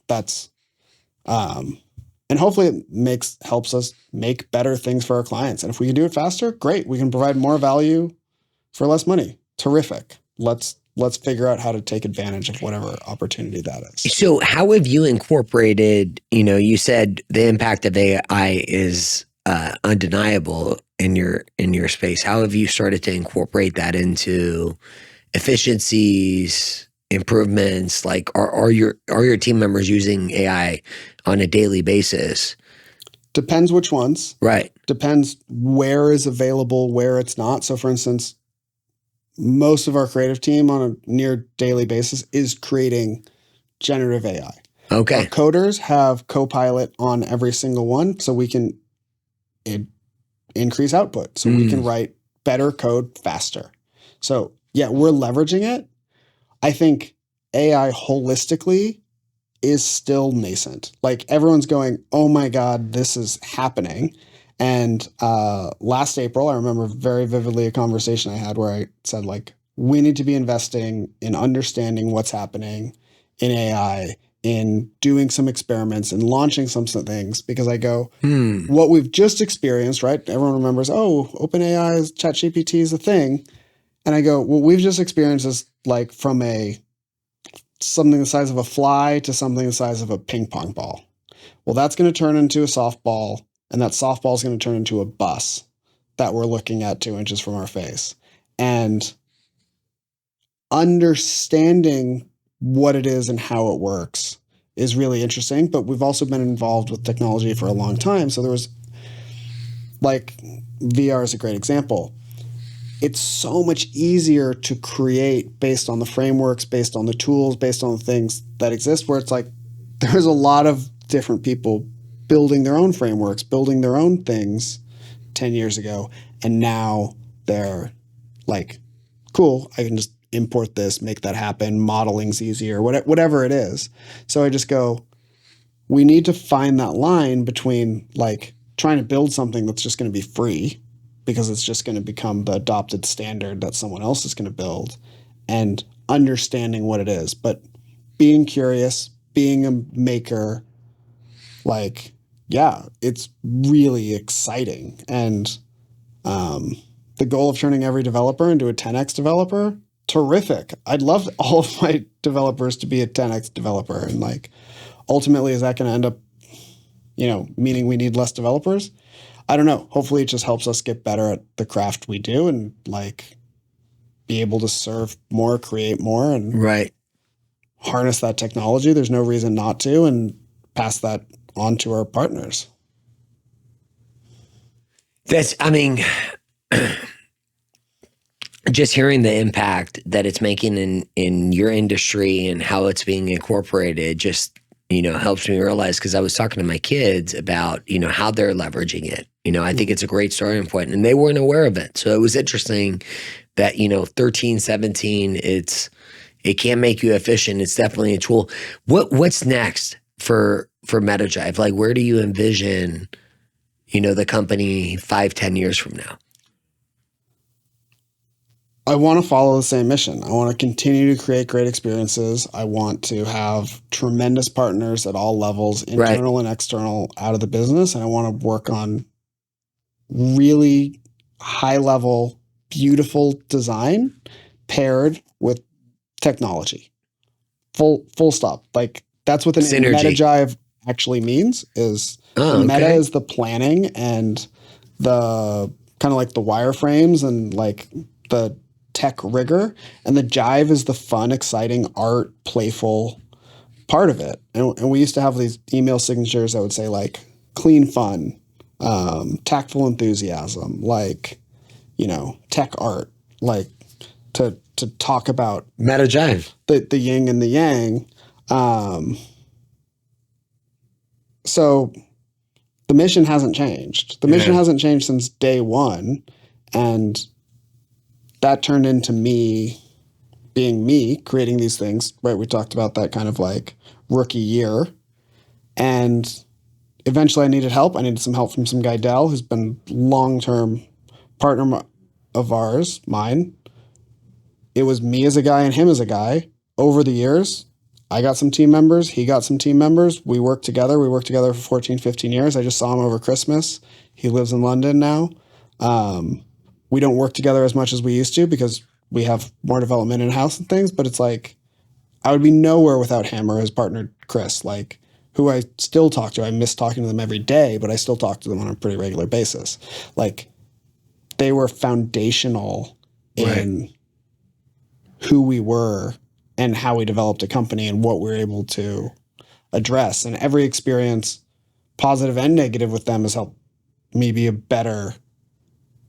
Speaker 1: And hopefully it helps us make better things for our clients. And if we can do it faster, great. We can provide more value for less money. Terrific. Let's figure out how to take advantage of whatever opportunity that is.
Speaker 2: So how have you incorporated, you said the impact of AI is undeniable in your space. How have you started to incorporate that into efficiencies, improvements? Like are your team members using AI on a daily basis?
Speaker 1: Depends which ones.
Speaker 2: Right.
Speaker 1: Depends where is available, where it's not. So for instance, most of our creative team on a near daily basis is creating generative AI.
Speaker 2: Okay.
Speaker 1: Our coders have Copilot on every single one, so we can increase output. So we can write better code faster. So yeah, we're leveraging it. I think AI holistically is still nascent. Like everyone's going, oh my God, this is happening. And last April, I remember very vividly a conversation I had where I said, like, we need to be investing in understanding what's happening in AI, in doing some experiments and launching some things, because I go, what we've just experienced, right? Everyone remembers, oh, OpenAI's ChatGPT is a thing. And I go, what we've just experienced is like from something the size of a fly to something the size of a ping pong ball. Well, that's going to turn into a softball, and that softball is going to turn into a bus. that we're looking at 2 inches from our face. And understanding what it is and how it works is really interesting. But we've also been involved with technology for a long time. So there was, like, VR is a great example. It's so much easier to create based on the frameworks, based on the tools, based on the things that exist, where it's like there's a lot of different people building their own frameworks, building their own things 10 years ago. And now they're like, cool, I can just import this, make that happen. Modeling's easier, whatever it is. So I just go, we need to find that line between like trying to build something that's just going to be free because it's just going to become the adopted standard that someone else is going to build, and understanding what it is. But being curious, being a maker, like, yeah, it's really exciting. And the goal of turning every developer into a 10x developer, terrific. I'd love all of my developers to be a 10x developer. And like, ultimately, is that going to end up, meaning we need less developers? I don't know. Hopefully it just helps us get better at the craft we do and like be able to serve more, create more, and harness that technology. There's no reason not to, and pass that on to our partners.
Speaker 2: Just hearing the impact that it's making in your industry and how it's being incorporated just, helps me realize, because I was talking to my kids about, how they're leveraging it. I think it's a great starting point, and they weren't aware of it. So it was interesting that, 13, 17, it can make you efficient. It's definitely a tool. What's next for Meta Jive? Like, where do you envision, the company 5-10 years from now?
Speaker 1: I want to follow the same mission. I want to continue to create great experiences. I want to have tremendous partners at all levels, internal and external, out of the business. And I want to work on really high level, beautiful design paired with technology. Full stop. Like, that's what the name Meta Jive actually means. Is Meta is the planning and the kind of like the wireframes and like the tech rigor, and the jive is the fun, exciting, art, playful part of it. And we used to have these email signatures that would say like clean fun, tactful enthusiasm, like, tech art, like to talk about
Speaker 2: Meta Jive,
Speaker 1: the yin and the yang. So the mission hasn't changed. The mission hasn't changed since day one. And that turned into me being me, creating these things, right? We talked about that kind of like rookie year. And eventually I needed help. I needed some help from some guy, Dell, who's been long-term partner of ours, mine. It was me as a guy and him as a guy. Over the years, I got some team members. He got some team members. We worked together. We worked together for 14, 15 years. I just saw him over Christmas. He lives in London now. We don't work together as much as we used to because we have more development in-house and things, but it's like I would be nowhere without him or his partner, Chris, like, who I still talk to. I miss talking to them every day, but I still talk to them on a pretty regular basis. Like, they were foundational in who we were and how we developed a company and what we were able to address. And every experience, positive and negative, with them has helped me be a better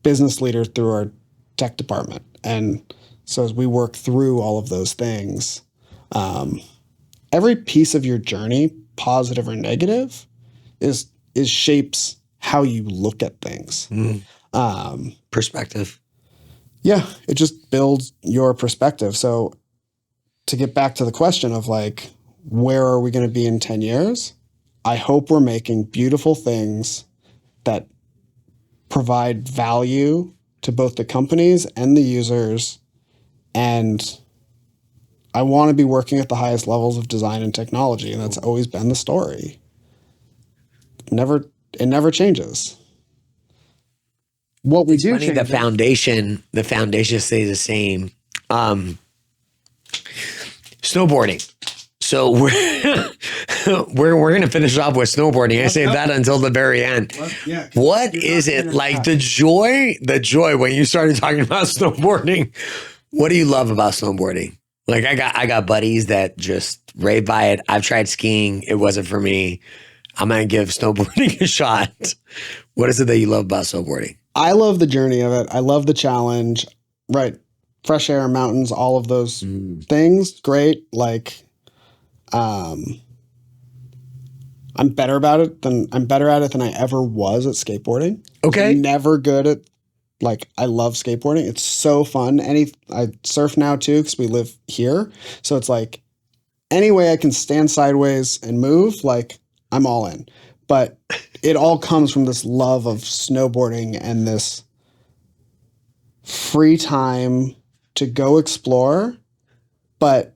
Speaker 1: business leader through our tech department. And so as we work through all of those things, every piece of your journey, positive or negative, is shapes how you look at things.
Speaker 2: Perspective.
Speaker 1: Yeah, it just builds your perspective. So to get back to the question of like, where are we going to be in 10 years? I hope we're making beautiful things that provide value to both the companies and the users. And I want to be working at the highest levels of design and technology. And that's always been the story. It never changes. What we do
Speaker 2: change, the foundation stays the same. Snowboarding. So we're gonna finish off with snowboarding. I saved that until the very end.
Speaker 1: Yeah.
Speaker 2: What is it like the joy when you started talking about snowboarding? What do you love about snowboarding? Like I got buddies that just rave by it. I've tried skiing. It wasn't for me. I'm going to give snowboarding a shot. What is it that you love about snowboarding?
Speaker 1: I love the journey of it. I love the challenge, right? Fresh air, mountains, all of those things. Great. Like, I'm better at it than I ever was at skateboarding.
Speaker 2: Okay.
Speaker 1: I'm never good at, like, I love skateboarding. It's so fun. I surf now too, because we live here. So it's like, any way I can stand sideways and move, like, I'm all in. But it all comes from this love of snowboarding and this free time to go explore. But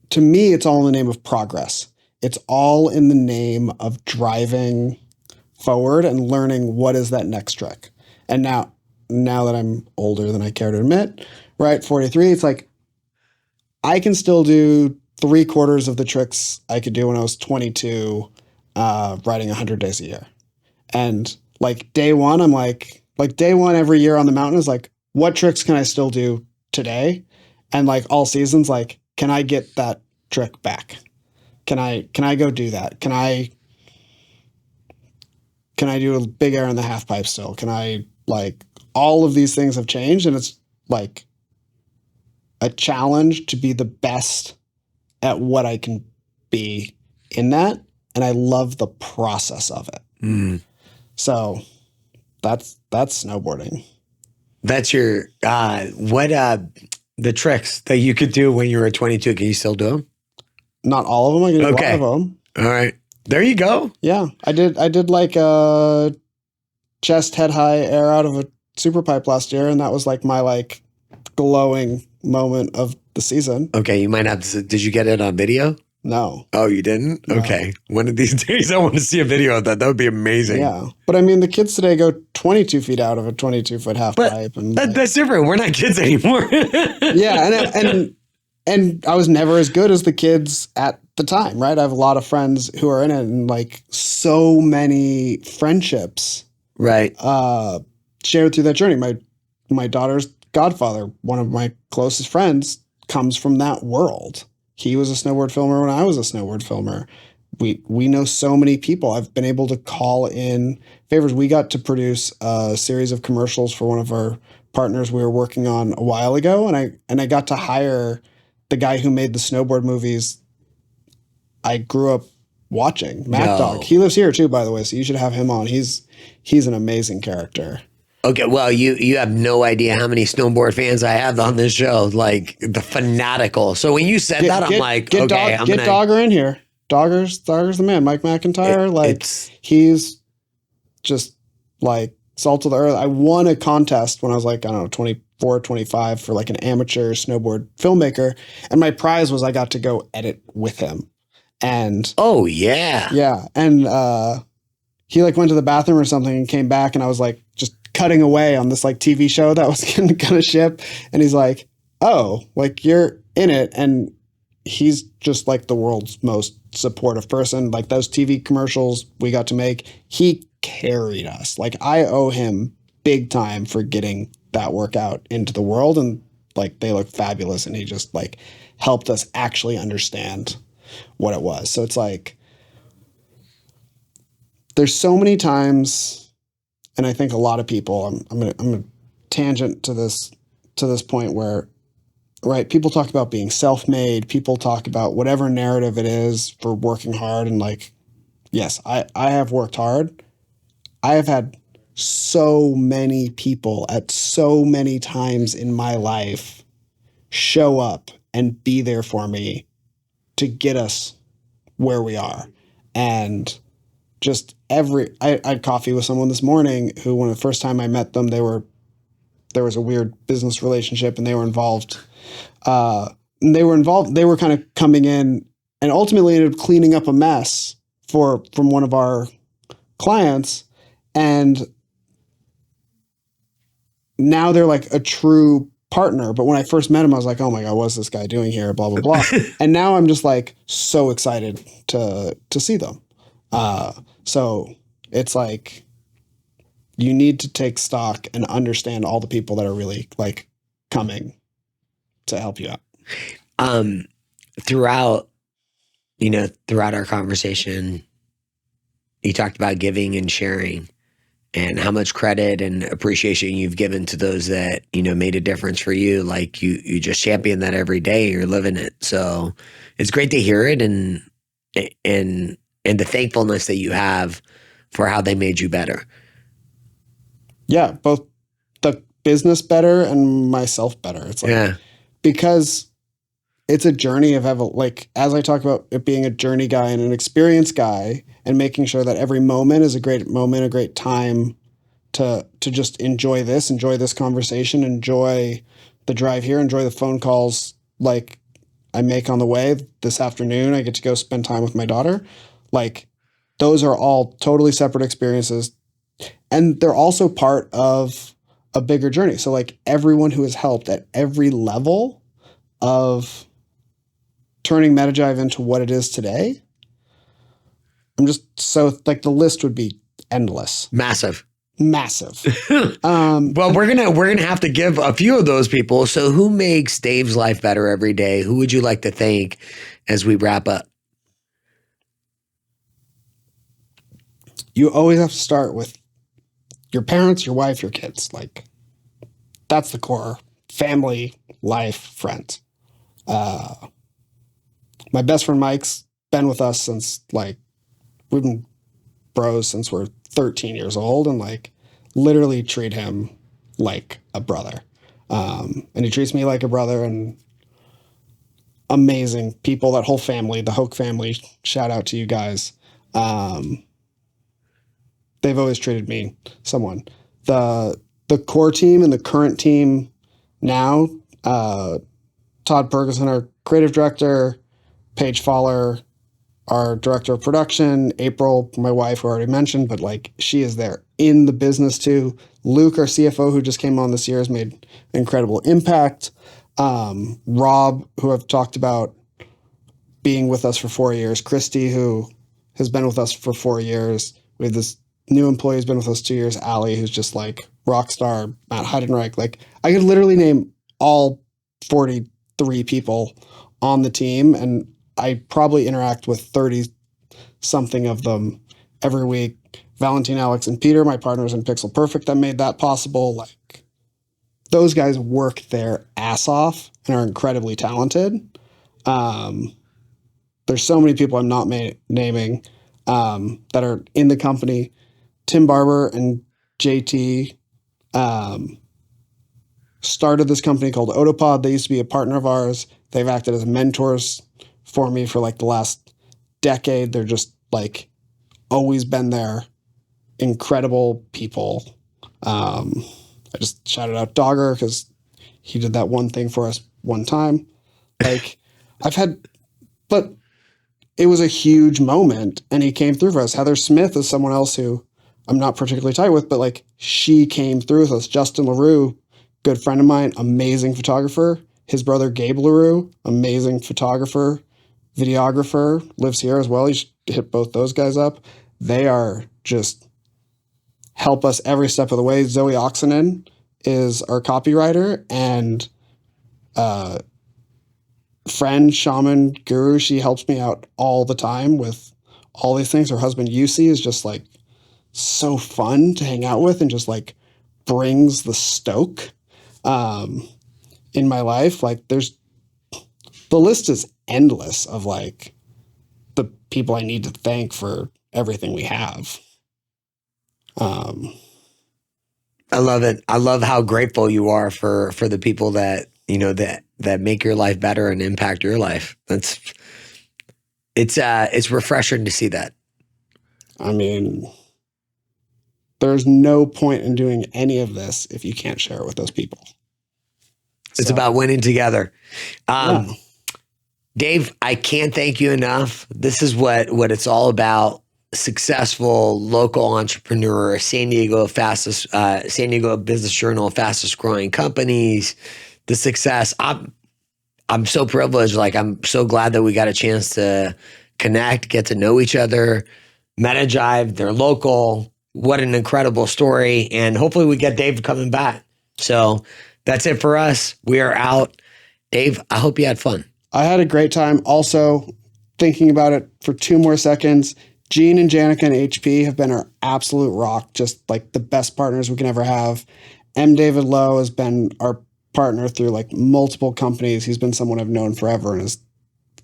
Speaker 1: to me, it's all in the name of progress. It's all in the name of driving forward and learning what is that next trick. And now that I'm older than I care to admit, right, 43, it's like I can still do 3/4 of the tricks I could do when I was 22, riding 100 days a year. And like day one, I'm like day one every year on the mountain is like, what tricks can I still do today? And like all seasons, like, can I get that trick back? Can I go do that? Can I do a big air in the half pipe still? Can I, like, all of these things have changed, and it's like a challenge to be the best at what I can be in that. And I love the process of it. So that's snowboarding.
Speaker 2: That's your, the tricks that you could do when you were 22, can you still do them?
Speaker 1: Not all of them. I can do a lot of them.
Speaker 2: All right. There you go.
Speaker 1: Yeah. I did like a chest head high air out of a super pipe last year. And that was like my like glowing moment of the season.
Speaker 2: Okay. You might have to, did you get it on video?
Speaker 1: No.
Speaker 2: Oh, you didn't? No. Okay. One of these days I want to see a video of that. That would be amazing.
Speaker 1: Yeah. But I mean, the kids today go 22 feet out of a 22-foot half pipe. And
Speaker 2: that's different. We're not kids anymore.
Speaker 1: Yeah. And I was never as good as the kids at the time, right? I have a lot of friends who are in it, and like so many friendships,
Speaker 2: right?
Speaker 1: Shared through that journey. My daughter's godfather, one of my closest friends, comes from that world. He was a snowboard filmer when I was a snowboard filmer. We know so many people. I've been able to call in favors. We got to produce a series of commercials for one of our partners we were working on a while ago, and I got to hire the guy who made the snowboard movies I grew up watching, Mad Dog. He lives here too, by the way, so you should have him on. He's an amazing character.
Speaker 2: Okay, well, you have no idea how many snowboard fans I have on this show, like the fanatical. So when you said that, I'm like, okay,
Speaker 1: get Dogger in here. Dogger's the man. Mike McIntyre, he's just like salt of the earth. I won a contest when I was like, I don't know, 24, 25 for like an amateur snowboard filmmaker, and my prize was I got to go edit with him. And
Speaker 2: oh yeah,
Speaker 1: and he like went to the bathroom or something and came back, and I was like just cutting away on this like TV show that was gonna ship, and he's like, oh, like you're in it, and he's just like the world's most supportive person. Like those TV commercials we got to make, he carried us. Like I owe him big time for getting that work out into the world, and like they look fabulous, and he just like helped us actually understand what it was. So it's like there's so many times, and I think a lot of people, I'm gonna tangent to this point where, right, people talk about being self-made, people talk about whatever narrative it is for working hard, and like, yes, I have worked hard. I have had so many people at so many times in my life show up and be there for me to get us where we are. And just I had coffee with someone this morning who, when the first time I met them, there was a weird business relationship, and they were involved. They were kind of coming in and ultimately ended up cleaning up a mess from one of our clients. And now they're like a true partner. But when I first met him, I was like, oh my God, what's this guy doing here? Blah, blah, blah. And now I'm just like so excited to see them. So it's like, you need to take stock and understand all the people that are really like coming to help you out.
Speaker 2: Throughout our conversation, you talked about giving and sharing and how much credit and appreciation you've given to those that, made a difference for you. Like you just champion that every day. You're living it. So it's great to hear it and the thankfulness that you have for how they made you better.
Speaker 1: Yeah, both the business better and myself better. It's like, because it's a journey of like, as I talk about it being a journey guy and an experience guy, and making sure that every moment is a great moment, a great time to just enjoy this conversation, enjoy the drive here, enjoy the phone calls like I make on the way. This afternoon, I get to go spend time with my daughter. Like, those are all totally separate experiences. And they're also part of a bigger journey. So like, everyone who has helped at every level of turning Meta Jive into what it is today, I'm just so like, the list would be endless.
Speaker 2: Massive.
Speaker 1: Well,
Speaker 2: we're gonna have to give a few of those people. So who makes Dave's life better every day? Who would you like to thank as we wrap up?
Speaker 1: You always have to start with your parents, your wife, your kids. Like, that's the core. Family, life, friends. My best friend Mike's been with us since like, we've been bros since we're 13 years old, and like literally treat him like a brother. And he treats me like a brother, and amazing people, that whole family, the Hoke family, shout out to you guys. They've always treated me someone. The core team and the current team now, Todd Ferguson, our creative director, Paige Fowler, our director of production, April, my wife, who I already mentioned, but like, she is there in the business too. Luke, our CFO, who just came on this year, has made an incredible impact. Rob, who I've talked about being with us for 4 years. Christy, who has been with us for 4 years. We have this new employee who's been with us 2 years, Allie, who's just like rock star, Matt Heidenreich. Like, I could literally name all 43 people on the team, and I probably interact with 30 something of them every week. Valentine, Alex, and Peter, my partners in Pixel Perfect, that made that possible. Like, those guys work their ass off and are incredibly talented. There's so many people I'm not naming that are in the company. Tim Barber and JT started this company called Otopod. They used to be a partner of ours. They've acted as mentors for me for like the last decade. They're just like always been there. Incredible people. I just shouted out Dogger because he did that one thing for us one time. Like, but it was a huge moment, and he came through for us. Heather Smith is someone else who I'm not particularly tight with, but like, she came through with us. Justin LaRue, good friend of mine, amazing photographer. His brother Gabe LaRue, amazing photographer, videographer, lives here as well. You should hit both those guys up. They are just help us every step of the way. Zoe Oxenen is our copywriter, and friend, shaman, guru. She helps me out all the time with all these things. Her husband, Yusi, is just like so fun to hang out with and just like brings the stoke in my life. Like, the list is endless of like the people I need to thank for everything we have.
Speaker 2: I love it. I love how grateful you are for the people that, that make your life better and impact your life. It's refreshing to see that.
Speaker 1: I mean, there's no point in doing any of this if you can't share it with those people.
Speaker 2: It's about winning together.
Speaker 1: Yeah.
Speaker 2: Dave, I can't thank you enough. This is what it's all about. Successful local entrepreneur, San Diego Business Journal, fastest growing companies, the success. I'm so privileged. Like, I'm so glad that we got a chance to connect, get to know each other. Meta Jive, they're local. What an incredible story. And hopefully we get Dave coming back. So that's it for us. We are out. Dave, I hope you had fun.
Speaker 1: I had a great time. Also, thinking about it for 2 more seconds, Gene and Janica and HP have been our absolute rock, just like the best partners we can ever have. M. David Lowe has been our partner through like multiple companies. He's been someone I've known forever and is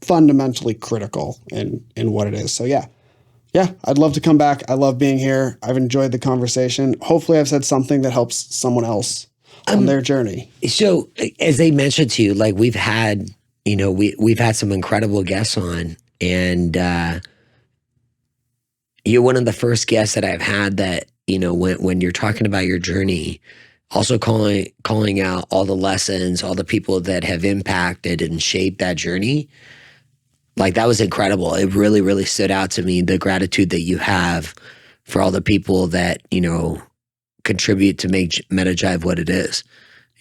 Speaker 1: fundamentally critical in what it is. So yeah, I'd love to come back. I love being here. I've enjoyed the conversation. Hopefully I've said something that helps someone else on their journey. So
Speaker 2: as they mentioned to you, like we've had, we've had some incredible guests on, and you're one of the first guests that I've had that, when you're talking about your journey, also calling out all the lessons, all the people that have impacted and shaped that journey. Like, that was incredible. It really, really stood out to me, the gratitude that you have for all the people that, contribute to make Meta Jive what it is.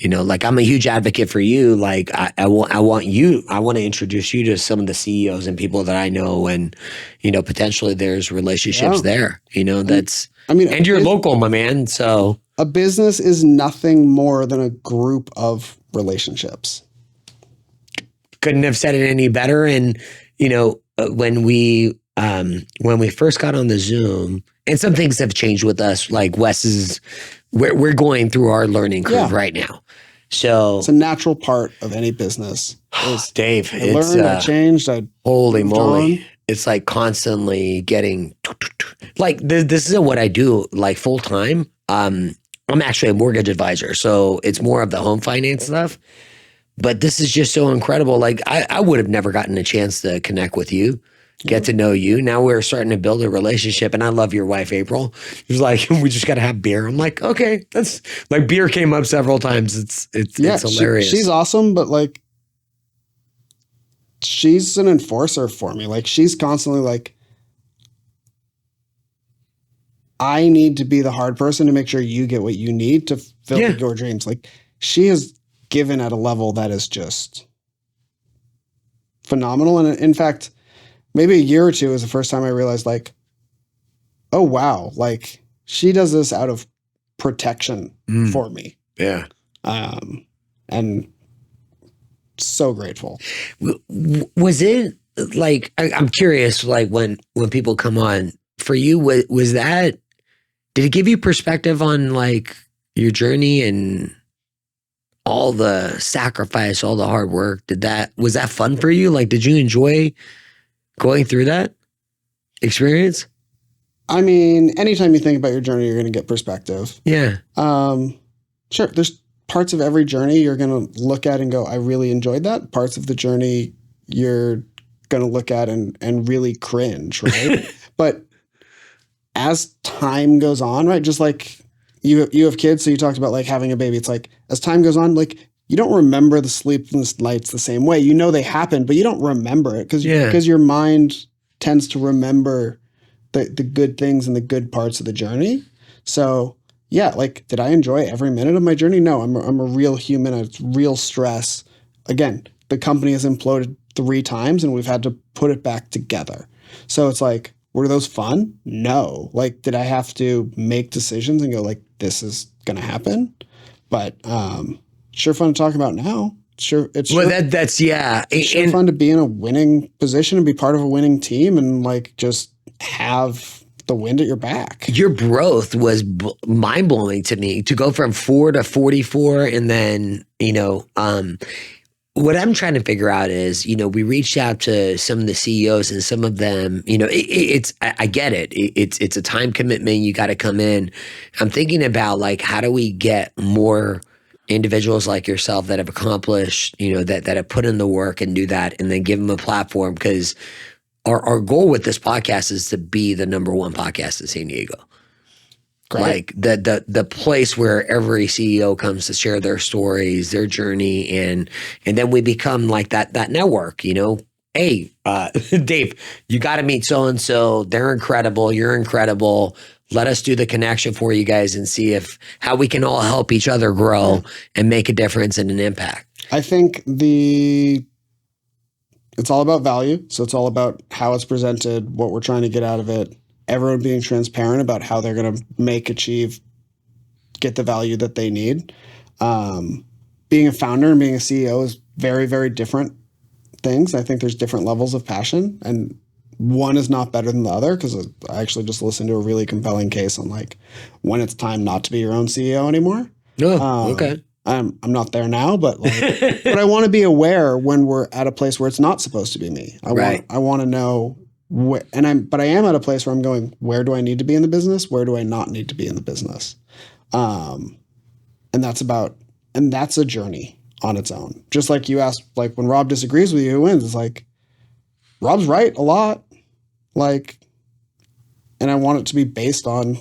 Speaker 2: Like, I'm a huge advocate for you. Like, I want to introduce you to some of the CEOs and people that I know, and, potentially there's relationships there, and you're local, my man. So
Speaker 1: a business is nothing more than a group of relationships.
Speaker 2: Couldn't have said it any better. And, when we first got on the Zoom, and some things have changed with us, like we're going through our learning curve right now. So
Speaker 1: it's a natural part of any business.
Speaker 2: Dave,
Speaker 1: I learned, I changed.
Speaker 2: Holy moly. It's like constantly getting, like, this isn't what I do like full time. I'm actually a mortgage advisor, so it's more of the home finance stuff. But this is just so incredible. Like, I would have never gotten a chance to connect with you, get to know you. Now we're starting to build a relationship, and I love your wife, April. She's like, we just got to have beer. I'm like, okay, that's like, beer came up several times. It's hilarious.
Speaker 1: She's awesome, but like, she's an enforcer for me. Like, she's constantly like, I need to be the hard person to make sure you get what you need to fulfill your dreams. Like, she has given at a level that is just phenomenal. And in fact, maybe a year or two was the first time I realized, like, oh wow, like, she does this out of protection for me.
Speaker 2: Yeah.
Speaker 1: And so grateful.
Speaker 2: Was it like, I'm curious, like, when people come on for you, was that, did it give you perspective on like your journey and all the sacrifice, all the hard work? Was that fun for you? Like, did you enjoy going through that experience?
Speaker 1: I mean, anytime you think about your journey, you're going to get perspective.
Speaker 2: Yeah.
Speaker 1: Sure. There's parts of every journey you're going to look at and go, I really enjoyed that. Parts of the journey you're going to look at and really cringe, right? But as time goes on, right, just like you have kids, so you talked about like having a baby. It's like, as time goes on, like, you don't remember the sleepless nights the same way. They happened, but you don't remember it because your mind tends to remember the good things and the good parts of the journey. So yeah, like, did I enjoy every minute of my journey? No, I'm a real human. It's real stress. Again, the company has imploded 3 times and we've had to put it back together. So it's like, were those fun? No. Like, did I have to make decisions and go like, this is going to happen? But sure fun to talk about now. Sure, it's sure fun to be in a winning position and be part of a winning team and like just have the wind at your back.
Speaker 2: Your growth was mind blowing to me, to go from 4 to 44, and then what I'm trying to figure out is, we reached out to some of the CEOs, and some of them, I get it. It's a time commitment. You got to come in. I'm thinking about like, how do we get more individuals like yourself that have accomplished, that have put in the work and do that, and then give them a platform? Because our goal with this podcast is to be the #1 podcast in San Diego. Great. Like the place where every CEO comes to share their stories, their journey, and then we become like that network, Hey, Dave, you got to meet so-and-so. They're incredible. You're incredible. Let us do the connection for you guys and see how we can all help each other grow and make a difference and an impact.
Speaker 1: I think it's all about value. So it's all about how it's presented, what we're trying to get out of it, everyone being transparent about how they're going to get the value that they need. Being a founder and being a CEO is very, very different things. I think there's different levels of passion, and one is not better than the other, because I actually just listened to a really compelling case on like when it's time not to be your own CEO anymore.
Speaker 2: Oh, okay.
Speaker 1: I'm not there now, but but I want to be aware when we're at a place where it's not supposed to be me. I want to know where, but I am at a place where I'm going, where do I need to be in the business? Where do I not need to be in the business? And that's a journey on its own. Just like you asked, like when Rob disagrees with you, who wins? It's like, Rob's right a lot. Like, and I want it to be based on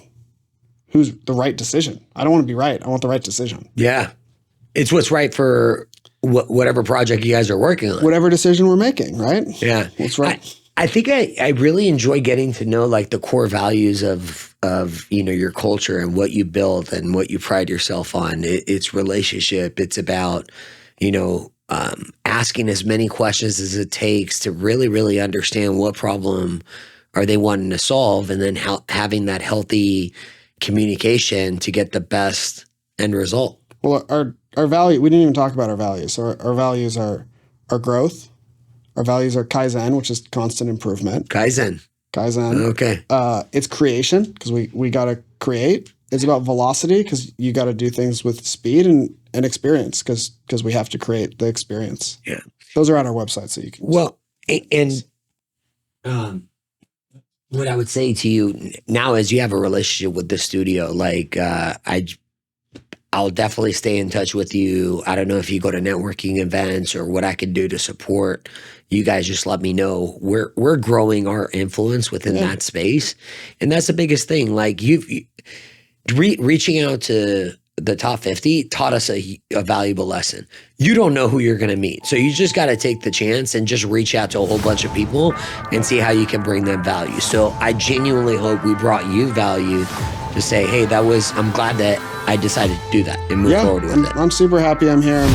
Speaker 1: who's the right decision. I don't want to be right. I want the right decision.
Speaker 2: Yeah. It's what's right for whatever project you guys are working on.
Speaker 1: Whatever decision we're making, right?
Speaker 2: Yeah.
Speaker 1: What's right.
Speaker 2: I think I really enjoy getting to know like the core values of your culture and what you build and what you pride yourself on. It's relationship. It's about, asking as many questions as it takes to really, really understand what problem are they wanting to solve, and then having that healthy communication to get the best end result.
Speaker 1: Well, our value, we didn't even talk about our values. So our values are growth. Our values are Kaizen, which is constant improvement.
Speaker 2: Kaizen.
Speaker 1: Okay. It's creation, because we got to create. It's about velocity, because you got to do things with speed and experience, because we have to create the experience.
Speaker 2: Yeah.
Speaker 1: Those are on our website, so you can.
Speaker 2: Well, what I would say to you now is you have a relationship with the studio. Like I'll definitely stay in touch with you. I don't know if you go to networking events or what I can do to support you guys. Just let me know. We're growing our influence within that space, and that's the biggest thing. Like reaching out to the top 50 taught us a valuable lesson. You don't know who you're going to meet, so you just got to take the chance and just reach out to a whole bunch of people and see how you can bring them value. So I genuinely hope we brought you value to say, hey, I'm glad that I decided to do that and move forward with it.
Speaker 1: I'm super happy I'm here.